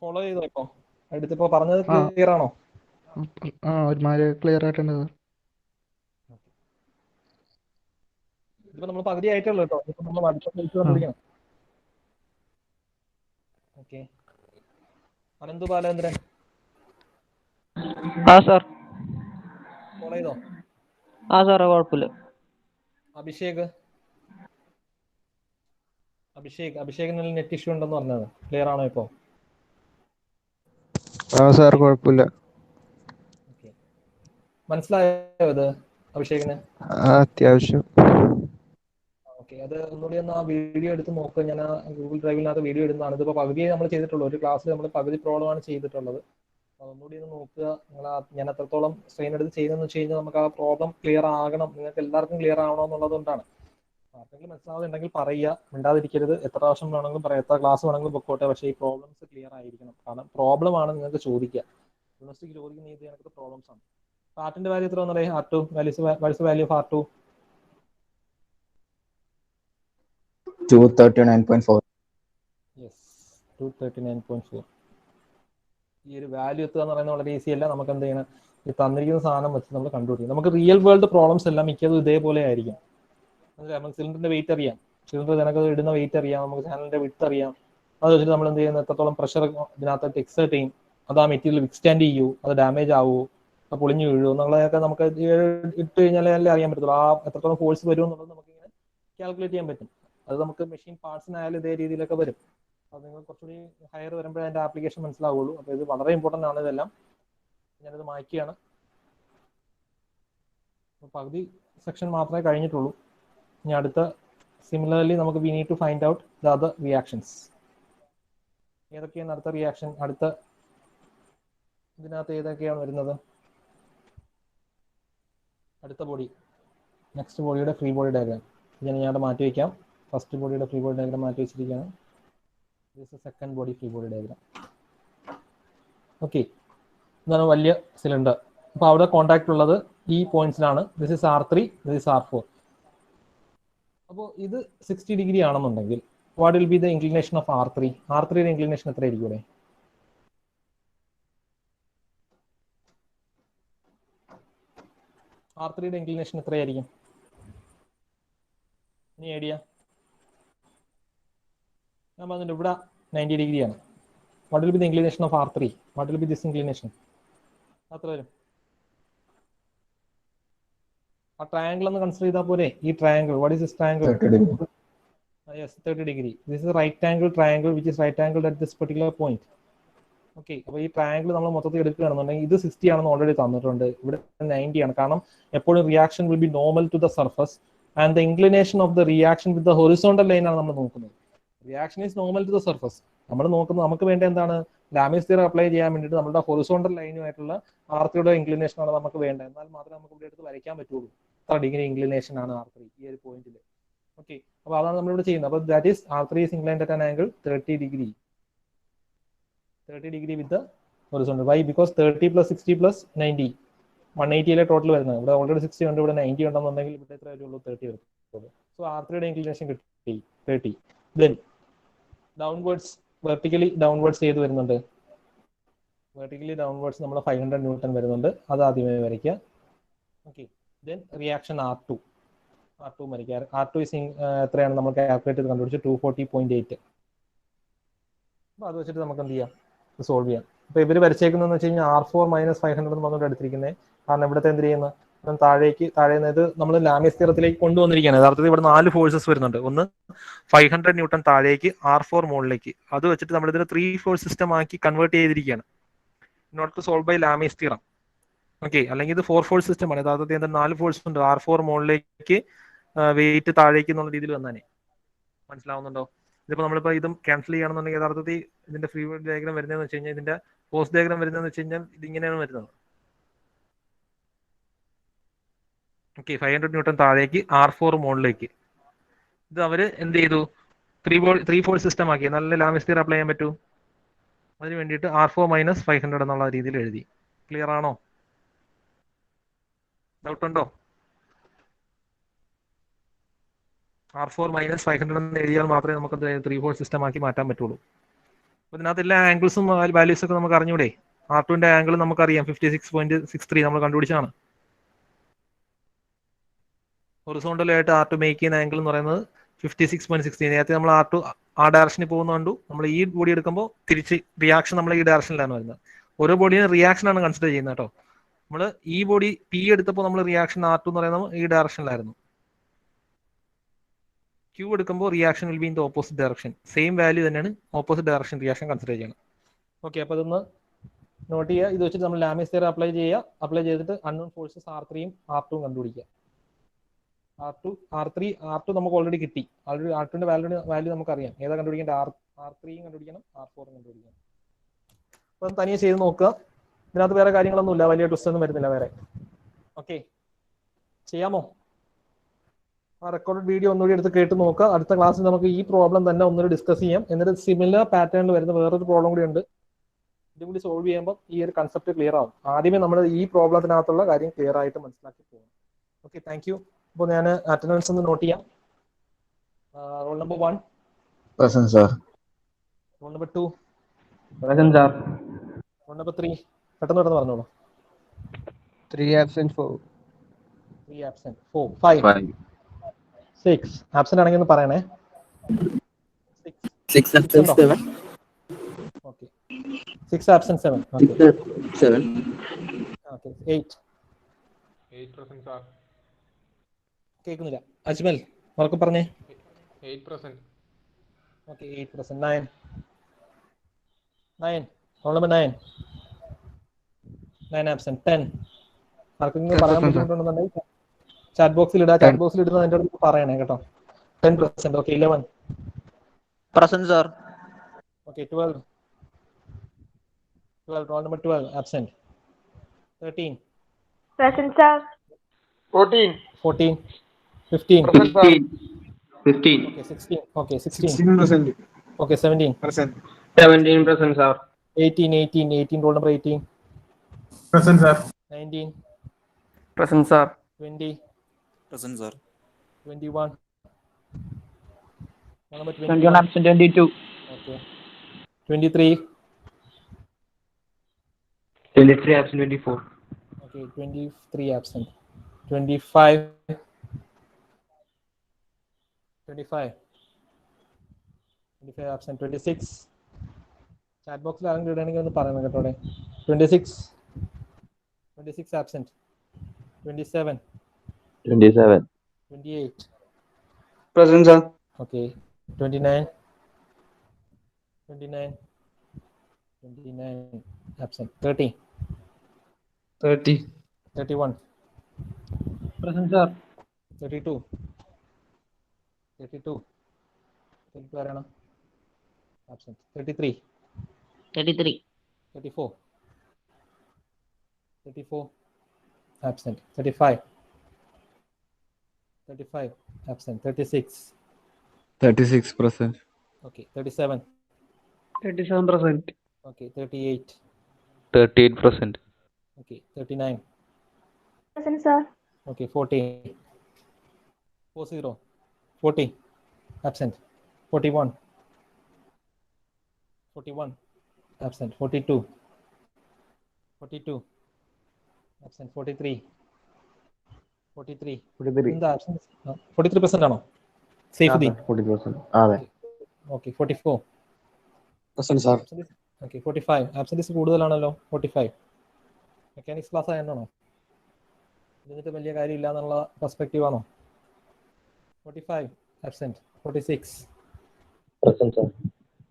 ഫോളോ ചെയ്തോ? ഇപ്പൊ അടുത്തിപ്പോ പറഞ്ഞത് ക്ലിയർ ആണോ?
ഒരുമാതിരി ക്ലിയർ ആയിട്ടുണ്ട് സാർ.
ഇതിപ്പോ നമ്മൾ പകുതി ആയിട്ടുള്ളൂ കേട്ടോ. ഇപ്പൊ നമ്മൾ പഠിച്ചുകൊണ്ടിരിക്കണം. Okay, Ananthu Balendran
sir.
Follow ചെയ്തോ?
സാറേ കുഴപ്പമില്ല.
അഭിഷേകിന് നെറ്റ് ഇഷ്യൂ ഉണ്ടെന്ന് പറഞ്ഞത് ക്ലിയർ ആണോ ഇപ്പോ?
സാർ കുഴപ്പമില്ല.
മനസ്സിലായോ ഇത് അഭിഷേകിന്?
അത്യാവശ്യം.
ഓക്കെ, അത് ഒന്നുകൂടി ഒന്ന് ആ വീഡിയോ എടുത്ത് നോക്കുക. ഞാൻ ആ ഗൂഗിൾ ഡ്രൈവിനകത്ത് വീഡിയോ ഇടുന്നതാണ്. ഇതിപ്പോൾ പകുതിയെ നമ്മൾ ചെയ്തിട്ടുള്ളൂ. ഒരു ക്ലാസ്സിൽ നമ്മൾ പകുതി പ്രോബ്ലമാണ് ചെയ്തിട്ടുള്ളത്. ഒന്നുകൂടി ഒന്ന് നോക്കുക. ഞാൻ എത്രത്തോളം സ്ട്രെയിൻ എടുത്ത് ചെയ്യുന്നതെന്ന് വെച്ച് കഴിഞ്ഞാൽ നമുക്ക് ആ പ്രോബ്ലം ക്ലിയർ ആകണം, നിങ്ങൾക്ക് എല്ലാവർക്കും ക്ലിയർ ആവണം എന്നുള്ളതുകൊണ്ടാണ്. ആർക്കെങ്കിലും മനസ്സിലാവുന്നുണ്ടെങ്കിൽ പറയുക, മിണ്ടാതിരിക്കരുത്. എത്ര പ്രാവശ്യം വേണമെങ്കിലും പറയാം, എത്ര ക്ലാസ് വേണമെങ്കിലും പൊക്കോട്ടെ. പക്ഷേ ഈ പ്രോബ്ലംസ് ക്ലിയർ ആയിരിക്കണം. കാരണം പ്രോബ്ലം ആണ് നിങ്ങൾക്ക് ചോദിക്കുക. യൂണിവേഴ്സിറ്റിക്ക് ചോദിക്കുന്ന ഇത് ഞങ്ങൾക്ക് പ്രോബ്ലംസ് ആണ്. ആർട്ടിന്റെ വാല്യൂ എത്ര വന്നേ? R2 value of R2
239.4.
Yes, 239.4. ഈ ഒരു വാല്യൂ എത്തുക എന്ന് പറയുന്നത് വളരെ ഈസി അല്ല. നമുക്ക് എന്ത് ചെയ്യണം? ഈ തന്നിരിക്കുന്ന സാധനം വെച്ച് നമ്മൾ കണ്ടുപിടിക്കും. നമുക്ക് റിയൽ വേൾഡ് പ്രോബ്ലംസ് എല്ലാം മിക്കതും ഇതേപോലെ ആയിരിക്കും. നമുക്ക് സിലിണ്ടറിന്റെ വെയിറ്റ് അറിയാം, സിലിണ്ടർ ഇതിനകത്ത് ഇടുന്ന വെയിറ്റ് അറിയാം, നമുക്ക് ചാനലിന്റെ വിഡ്ത്ത് അറിയാം. അത് വെച്ചിട്ട് നമ്മൾ എന്ത് ചെയ്യുന്നത്? എത്രത്തോളം പ്രഷർ ഇതിനകത്ത് എക്സേർട്ട് ചെയ്യും, അത് ആ മെറ്റീരിയൽ വിക്സ്റ്റാൻഡ് ചെയ്യൂ, അത് ഡാമേജ് ആവൂ, അത് പൊളിഞ്ഞു വീഴൂ എന്നുള്ളതൊക്കെ നമുക്ക് ഇട്ട് കഴിഞ്ഞാലേ അറിയാൻ പറ്റുള്ളൂ. ആ എത്രത്തോളം ഫോഴ്സ് വരും എന്നുള്ളത് നമുക്ക് ഇങ്ങനെ കാൽക്കുലേറ്റ് ചെയ്യാൻ പറ്റും. അത് നമുക്ക് മെഷീൻ പാർട്സിനായാലും ഇതേ രീതിയിലൊക്കെ വരും. അത് നിങ്ങൾ കുറച്ചുകൂടി ഹയർ വരുമ്പോഴേ അതിന്റെ ആപ്ലിക്കേഷൻ മനസ്സിലാവുള്ളൂ. അപ്പോൾ ഇത് വളരെ ഇമ്പോർട്ടൻ്റ് ആണ്. ഇതെല്ലാം ഞാനിത് മായ്ക്കുകയാണ്. പകുതി സെക്ഷൻ മാത്രമേ കഴിഞ്ഞിട്ടുള്ളൂ. ഇനി അടുത്ത സിമിലർലി നമുക്ക് we need to find out the other reactions. ഏതൊക്കെയാണ് അടുത്ത റിയാക്ഷൻ? അടുത്ത ഇതിനകത്ത് ഏതൊക്കെയാണ് വരുന്നത്? അടുത്ത ബോഡി, നെക്സ്റ്റ് ബോഡിയുടെ ഫ്രീ ബോഡി ഡയഗ്രാം ഞാനവിടെ മാറ്റി വയ്ക്കാം. ഫസ്റ്റ് ബോഡിയുടെ ഫ്രീ ബോഡി ഡയഗ്രാം മാറ്റി വെച്ചിരിക്കുകയാണ്. Second body free body diagram. Okay, ഇതാണ് വലിയ സിലിണ്ടർ. അപ്പോൾ അവിടെ കോൺടാക്ട് ഉള്ളത് ഈ പോയിന്റ്സിലാണ്. This is R3, this is R4. അപ്പോൾ ഇത് 60 ഡിഗ്രി ആണെന്നുണ്ടെങ്കിൽ what will be the inclination of R3? R3യുടെ ഇൻക്ലിനേഷൻ എത്ര ആയിരിക്കും ഇവിടെ? R3യുടെ ഇൻക്ലിനേഷൻ എത്രയായിരിക്കും? ഇനി ഐഡിയ? ഞാൻ പറഞ്ഞിട്ട് ഇവിടെ 90 ഡിഗ്രിയാണ്. What will be the inclination of R3? What will be this inclination? അത്ര വരും. ആ ട്രയാങ്കിൾ ഒന്ന് കൺസിഡർ ചെയ്താൽ പോരെ? ഈ triangle, what is this triangle? 30 ഡിഗ്രി. This is right angle triangle which is right angle at this particular point. Okay, അപ്പോൾ ഈ ട്രയാങ്കിൾ നമ്മൾ മൊത്തത്തിൽ എടുക്കുകയാണെന്നുണ്ടെങ്കിൽ ഇത് 60 ആണെന്ന് ഓൾറെഡി തന്നിട്ടുണ്ട്, ഇവിടെ 90 ആണ്. കാരണം എപ്പോഴും reaction will be normal to the surface and the inclination of the reaction with the horizontal line ആണ് നമ്മൾ നോക്കുന്നത്. Reaction is normal to the surface. നമ്മൾ നോക്കുന്നത്, നമുക്ക് വേണ്ട എന്താണ്? ലാമിസ് തിയറം അപ്ലൈ ചെയ്യാൻ വേണ്ടിയിട്ട് നമ്മുടെ ഹൊറിസോണ്ടൽ ലൈനുമായിട്ടുള്ള R3യുടെ ഇൻക്ലിനേഷൻ ആണ് നമുക്ക് വേണ്ടത്. എന്നാൽ മാത്രമേ നമുക്ക് ഇവിടെ എടുത്ത് വരയ്ക്കാൻ പറ്റുള്ളൂ. എത്ര ഡിഗ്രി ഇൻക്ലിനേഷൻ ആണ് R3 ഈ ഒരു പോയിന്റിൽ. ഓക്കെ, അപ്പോൾ അതാണ് നമ്മളിവിടെ ചെയ്യുന്നത്. അപ്പോൾ that is R3 is inclined at an angle 30 degree. 30 degree with the horizontal. Why? Because 30 plus 60 plus 90, 180 total വരുന്നത്. ഇവിടെ ഓൾറെഡി 60 ഉണ്ട്, ഇവിടെ 90 ഉണ്ടെന്നുണ്ടെങ്കിൽ ഇവിടെ എത്ര വരുള്ളൂ? 30 വരുള്ളൂ. സോ R3യുടെ ഇൻക്ലിനേഷൻ കിട്ടി 30. ദെൻ ഡൗൺവേർഡ്സ്, വെർട്ടിക്കലി ഡൗൺവേർഡ്സ് ചെയ്ത് വരുന്നുണ്ട്. വെർട്ടിക്കലി ഡൗൺവേർഡ്സ് നമ്മൾ 500 ന്യൂട്ടൺ വരുന്നുണ്ട്. അത് ആദ്യമേ വരയ്ക്കുക. ഓക്കെ, ദെൻ റിയാക്ഷൻ R2 വരയ്ക്കുക. R2 എത്രയാണ് നമ്മൾ കാൽക്കുലേറ്റ് ചെയ്ത് കണ്ടുപിടിച്ച് 240.8. അപ്പോൾ അത് വെച്ചിട്ട് നമുക്ക് എന്ത് ചെയ്യാം? സോൾവ് ചെയ്യാം. അപ്പോൾ ഇവർ വരച്ചേക്കുന്നതെന്ന് വെച്ച് കഴിഞ്ഞാൽ R4 - 500 എന്ന് പറഞ്ഞുകൊണ്ട് എടുത്തിരിക്കുന്നത്. കാരണം ഇവിടുത്തെ എന്ത് ചെയ്യുന്നത്? താഴേന്ന് നമ്മൾ ലാമിസ് തിയറത്തിലേക്ക് കൊണ്ടുവന്നിരിക്കുകയാണ്. യഥാർത്ഥത്തിൽ ഇവിടെ 4 ഫോഴ്സസ് വരുന്നുണ്ട്. ഒന്ന് 500 ന്യൂട്ടൺ താഴേക്ക്, R4 മുകളിലേക്ക്. അത് വെച്ചിട്ട് നമ്മൾ ഇതിന് 3 ഫോഴ്സ് സിസ്റ്റം ആക്കി കൺവേർട്ട് ചെയ്തിരിക്കുകയാണ് in order to solve by Lami's theorem. Okay, അല്ലെങ്കിൽ ഇത് 4 ഫോഴ്സ് സിസ്റ്റം ആണ്. യഥാർത്ഥത്തിൽ 4 ഫോഴ്സ് ഉണ്ട്. R4 മുകളിലേക്ക്, വെയിറ്റ് താഴേക്ക് എന്നുള്ള രീതിയിൽ വന്നാനേ. മനസ്സിലാവുന്നുണ്ടോ? ഇതിപ്പോൾ നമ്മളിപ്പോൾ ഇതും ക്യാൻസൽ ചെയ്യുകയാണെന്നുണ്ടെങ്കിൽ യഥാർത്ഥത്തിൽ ഇതിന്റെ ഫ്രീ ബോഡി ഡയഗ്രാം വരുന്നതെന്ന് വെച്ച് കഴിഞ്ഞാൽ, ഇതിന്റെ ഫോഴ്സ് ഡയഗ്രാം വരുന്നതെന്ന് വെച്ച് കഴിഞ്ഞാൽ ഇതിങ്ങനെയാണ് വരുന്നത്. ഓക്കെ, 500 ന്യൂട്ടൺ താഴേക്ക്, R4 മുകളിലേക്ക്. ഇത് അവർ എന്ത് ചെയ്തു? 3 ഫോഴ്സ് സിസ്റ്റം ആക്കി. നല്ല ലാമിസ് തിയറം അപ്ലൈ ചെയ്യാൻ പറ്റൂ. അതിന് വേണ്ടിയിട്ട് R4 - 500 എന്നുള്ള രീതിയിൽ എഴുതി. ക്ലിയർ ആണോ? ഡൗട്ട് ഉണ്ടോ? R4 - 500 എന്ന് എഴുതിയാൽ മാത്രമേ നമുക്ക് 3/4 സിസ്റ്റം ആക്കി മാറ്റാൻ പറ്റുള്ളൂ. അപ്പോൾ ഇതിനകത്ത് എല്ലാ ആംഗിൾസും വാല്യൂസ് ഒക്കെ നമുക്ക് അറിഞ്ഞൂടെ? R2ന്റെ ആംഗിൾ നമുക്കറിയാം 56.63 നമ്മൾ കണ്ടുപിടിച്ചാണ്. ഹൊറിസോണ്ടൽ ആയിട്ട് R2 മേക്ക് ചെയ്യുന്ന ആംഗിൾ എന്ന് പറയുന്നത് 56.60. നേരത്തെ നമ്മൾ R2 ആ ഡയറക്ഷനിൽ പോകുന്നതുകൊണ്ട് നമ്മൾ ഈ ബോഡി എടുക്കുമ്പോൾ തിരിച്ച് റിയാക്ഷൻ നമ്മൾ ഈ ഡയറക്ഷനിലാണ് വരുന്നത്. ഓരോ ബോഡിയും റിയാക്ഷൻ ആണ് കൺസിഡർ ചെയ്യുന്നത് കേട്ടോ. നമ്മൾ ഈ ബോഡി P എടുത്തപ്പോൾ നമ്മൾ റിയാക്ഷൻ R2 എന്ന് പറയുന്നത് ഈ ഡയറക്ഷനിലായിരുന്നു. Q എടുക്കുമ്പോൾ reaction will be in the opposite direction. Same value തന്നെയാണ് ഓപ്പോസിറ്റ് ഡയറക്ഷൻ റിയാക്ഷൻ കൺസിഡർ ചെയ്യണം. ഓക്കെ, അപ്പോൾ ഇതൊന്ന് നോട്ട് ചെയ്യുക. ഇത് വെച്ചിട്ട് നമ്മൾ ലാമിസ് തിയറി അപ്ലൈ ചെയ്യുക. അപ്ലൈ ചെയ്തിട്ട് അൺനോൺ ഫോഴ്സസ് R3യും R2യും കണ്ടുപിടിക്കുക. R2 നമുക്ക് ഓൾറെഡി കിട്ടി. ഓൾറെഡി R2ന്റെ വാല്യൂ നമുക്കറിയാം. ഏതാ കണ്ടുപിടിക്കേണ്ട? R3യും കണ്ടുപിടിക്കണം, R4യും കണ്ടുപിടിക്കണം. അപ്പം തനിയെ ചെയ്ത് നോക്കുക. ഇതിനകത്ത് വേറെ കാര്യങ്ങളൊന്നുമില്ല, വലിയ ട്വിസ്റ്റ് ഒന്നും വരുന്നില്ല വേറെ. ഓക്കെ, ചെയ്യാമോ? ആ റെക്കോർഡ് വീഡിയോ ഒന്നുകൂടി എടുത്ത് കേട്ട് നോക്കുക. അടുത്ത ക്ലാസ്സിൽ നമുക്ക് ഈ പ്രോബ്ലം തന്നെ ഒന്നുകൂടി ഡിസ്കസ് ചെയ്യാം. എന്നിട്ട് സിമിലർ പാറ്റേണിൽ വരുന്ന വേറൊരു പ്രോബ്ലം കൂടി ഉണ്ട്. ഇതും കൂടി സോൾവ് ചെയ്യുമ്പോൾ ഈ ഒരു കൺസെപ്റ്റ് ക്ലിയർ ആവും. ആദ്യമേ നമ്മൾ ഈ പ്രോബ്ലത്തിനകത്തുള്ള കാര്യം ക്ലിയർ ആയിട്ട് മനസ്സിലാക്കി പോകും. Okay, thank U. അപ്പോൾ ഞാൻ അറ്റൻഡൻസ് ഒന്ന് നോട്ട് ചെയ്യാം. Roll number 1
present sir.
Roll number 2
present sir.
Roll number 3 പെട്ടെന്ന് പറഞ്ഞോളൂ.
3 absent 4.
3 absent 4 5 6 absent ആണെങ്കിൽ ഒന്ന് പറയണേ. 6 absent 7. Okay, 6 absent 7. Okay 7. Okay
8% sir.
കേൾക്കുന്നില്ല. അജ്മൽ ഉറക്കെ പറഞ്ഞേ.
8%.
ഓക്കെ 8%. 9 roll number 9 absent 10. ആർക്കെങ്കിലും പറയാൻ ബുദ്ധിമുട്ടുണ്ടെന്നുണ്ടെങ്കിൽ ചാറ്റ് ബോക്സിൽ ഇടുക. ചാറ്റ് ബോക്സിൽ ഇടുന്നത് എൻ്റെ അടുത്ത് പറയണേ കേട്ടോ. 10%. Okay 11
Present, sir.
Okay 12 roll number 12 absent 13
Present, sir.
14.
14 15
Present sir.
15.
Okay 16 okay 16
16%.
Okay 17
Present.
17% sir.
18 roll number 18
Present sir.
19
present sir.
20
Present sir.
21 roll number
21 absent 22.
Okay 23
23 absent 24.
Okay 23 absent 25 absent 26 chat ബോക്സിൽ ആരെങ്കിലും ഇടുകയാണെങ്കിൽ ഒന്ന് പറയണം കേട്ടോടെ. 26 absent 27 28
Present, sir.
Okay 29 absent 30 31
Present, sir.
32 പറയണം. absent 33
33.
34 absent 35 absent 36
36%.
okay 37
37%.
okay 38
38%.
okay 39
Present, sir.
okay 40 40 absent 41 absent 42 absent 43 എന്താ absent 43% ആണോ? സേഫ്ദീൻ
40%. അതെ.
okay 44
present sir.
okay 45 absence കൂടുതലാണല്ലോ. 45 മെക്കാനിക്സ് ക്ലാസ് ആയതാണോ? ഇതിന്റെ വലിയ കാര്യമില്ല എന്നുള്ള പെർസ്പെക്റ്റീവ് ആണോ? 45 absent 46
present sir.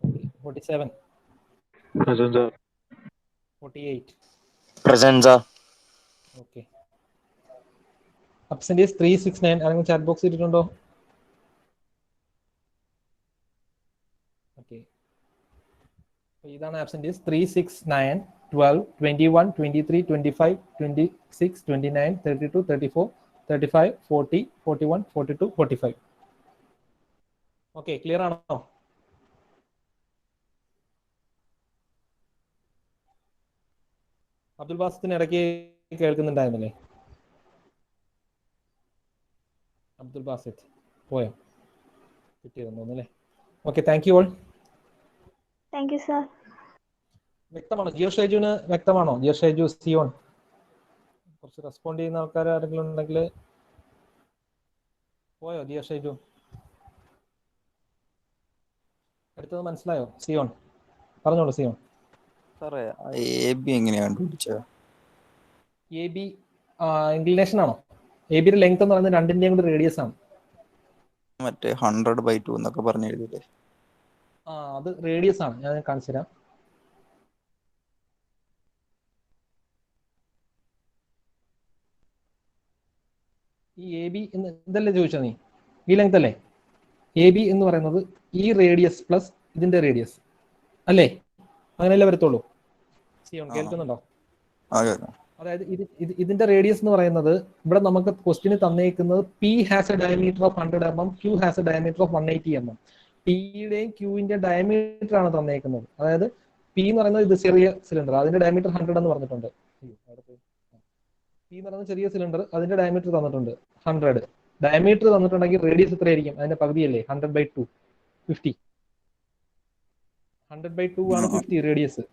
okay 47
Present sir.
48
Present sir.
okay absent is 369 ആരെങ്കിലും ചാറ്റ് ബോക്സ് ഇട്ടിട്ടുണ്ടോ? okay ഇതാണ് absent is 369 12 21 23 25 26 29 32 34 35 40 41 42 45 ഓക്കെ ക്ലിയർ ആണോ? അബ്ദുൽ ബാസിത്തിന് ഇടയ്ക്ക് കേൾക്കുന്നുണ്ടായിരുന്നല്ലേ? അബ്ദുൽ ബാസിത്ത് പോയോ? കിട്ടിയതെന്ന് തോന്നുന്നു അല്ലേ? Okay, thank you all.
Thank you sir.
വ്യക്തമാണോ? ജിയോ ഷൈജുവിന് വ്യക്തമാണോ? ജിയോ ഷൈജു, സിയോൺ, കുറച്ച് റെസ്പോണ്ട് ചെയ്യുന്ന ആൾക്കാർ ആരെങ്കിലും ഉണ്ടെങ്കിൽ പോയോ? ജിയോ ഷൈജു അടുത്തത് മനസ്സിലായോ? സിയോൺ പറഞ്ഞോളൂ. സിയോൺ,
സാറേ എ ബി എങ്ങനെയാ കണ്ടുപിടിച്ചത്?
എ ബി ഇൻക്ലിനേഷൻ ആണോ? എ ബിയുടെ ലെങ്ത് എന്ന് പറയുന്നത് രണ്ടിന്റെയും കൂടി റേഡിയസ് ആണ്.
മറ്റേ 100/2 എന്നൊക്കെ പറഞ്ഞു എഴുതിയില്ലേ?
അത് റേഡിയസ് ആണ്. ഞാൻ കാണിച്ചു തരാം. ഈ എ ബി എന്ന് ഇതല്ലേ ചോദിച്ചോ നീ? ഈ ലെങ്ത് അല്ലേ? എ ബി എന്ന് പറയുന്നത് ഈ റേഡിയസ് പ്ലസ് ഇതിന്റെ റേഡിയസ് അല്ലേ? അങ്ങനെയല്ലേ വരത്തുള്ളൂ. സിയോൺ കേൾക്കുന്നുണ്ടോ? അതായത് ഇതിന്റെ റേഡിയസ് എന്ന് പറയുന്നത് ഇവിടെ നമുക്ക് ക്വസ്റ്റിന് തന്നേക്കുന്നത് P has a diameter of 100 mm, Q has a diameter of 180 mm. പിയുടെയും ക്യൂവിന്റെ ഡയമീറ്റർ ആണ് തന്നേക്കുന്നത്. അതായത് പി എന്ന് പറയുന്നത് ഇത് ചെറിയ സിലിണ്ടർ, അതിന്റെ ഡയമീറ്റർ 100 എന്ന് പറഞ്ഞിട്ടുണ്ട്. പി എന്ന് പറയുന്നത് ചെറിയ സിലിണ്ടർ, അതിന്റെ ഡയമീറ്റർ തന്നിട്ടുണ്ട് 100. ഡയമീറ്റർ തന്നിട്ടുണ്ടെങ്കിൽ റേഡിയസ് എത്രയായിരിക്കും? അതിന്റെ പകുതിയല്ലേ? 100/2, 50. 100/2 ആണ് 50 റേഡിയസ്.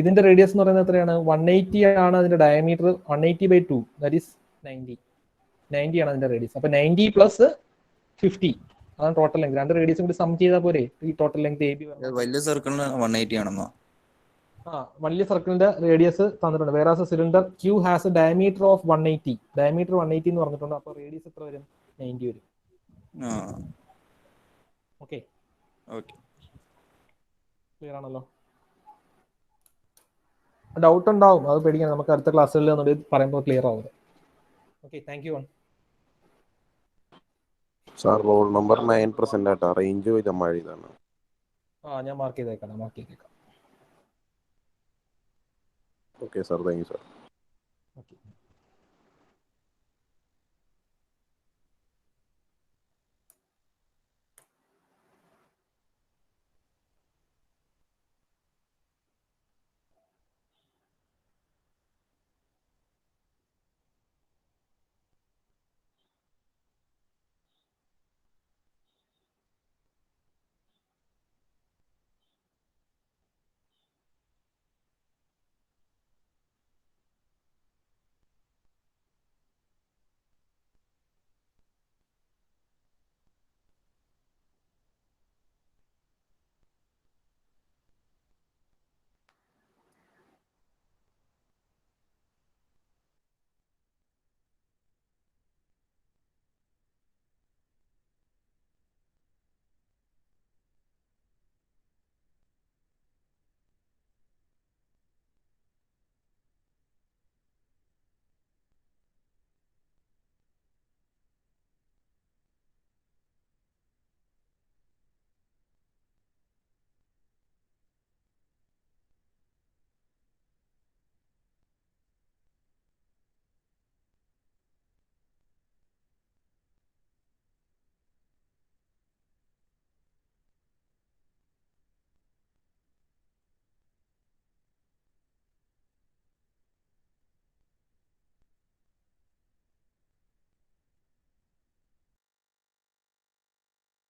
ഇതിന്റെ റേഡിയസ് എന്ന് പറയുന്നത് എത്രയാണ്? 180 ആണ് അതിന്റെ ഡയമീറ്റർ. 180/2 ദാറ്റ് ഈസ് 90 ആണ് അതിന്റെ റേഡിയസ്. അപ്പൊ 90 + 50 അതാണ് ടോട്ടൽ ലെങ്ത്. രണ്ട് റേഡിയസും കൂടി സം ചെയ്താൽ പോരെ ഈ ടോട്ടൽ ലെങ്ത് എ ബി.
വലിയ സർക്കിളിന് 180 ആണെന്നോ?
വലിയ സർക്കിളിന്റെ റേഡിയസ് തന്നിട്ടുണ്ട്. വേറെ cylinder Q has a diameter of 180. Diameter 180 എന്ന് പറഞ്ഞിട്ടുണ്ട്. അപ്പൊ റേഡിയസ് എത്ര വരും? 90 വരും. ഓക്കെ, ക്ലിയർ ആണല്ലോ? ഡൗട്ട് ഉണ്ടാവും, അത് പേടിക്കണം. നമുക്ക് അടുത്ത ക്ലാസ്സുകളിൽ ഒന്നുകൂടി പറയുമ്പോൾ ക്ലിയർ ആവും. Okay, thank you.
Sir roll number 9% ആട്ടോ. റേഞ്ച് ഇതാണ്.
ഞാൻ മാർക്ക് ചെയ്തേക്കാം.
Okay sir, thank you sir.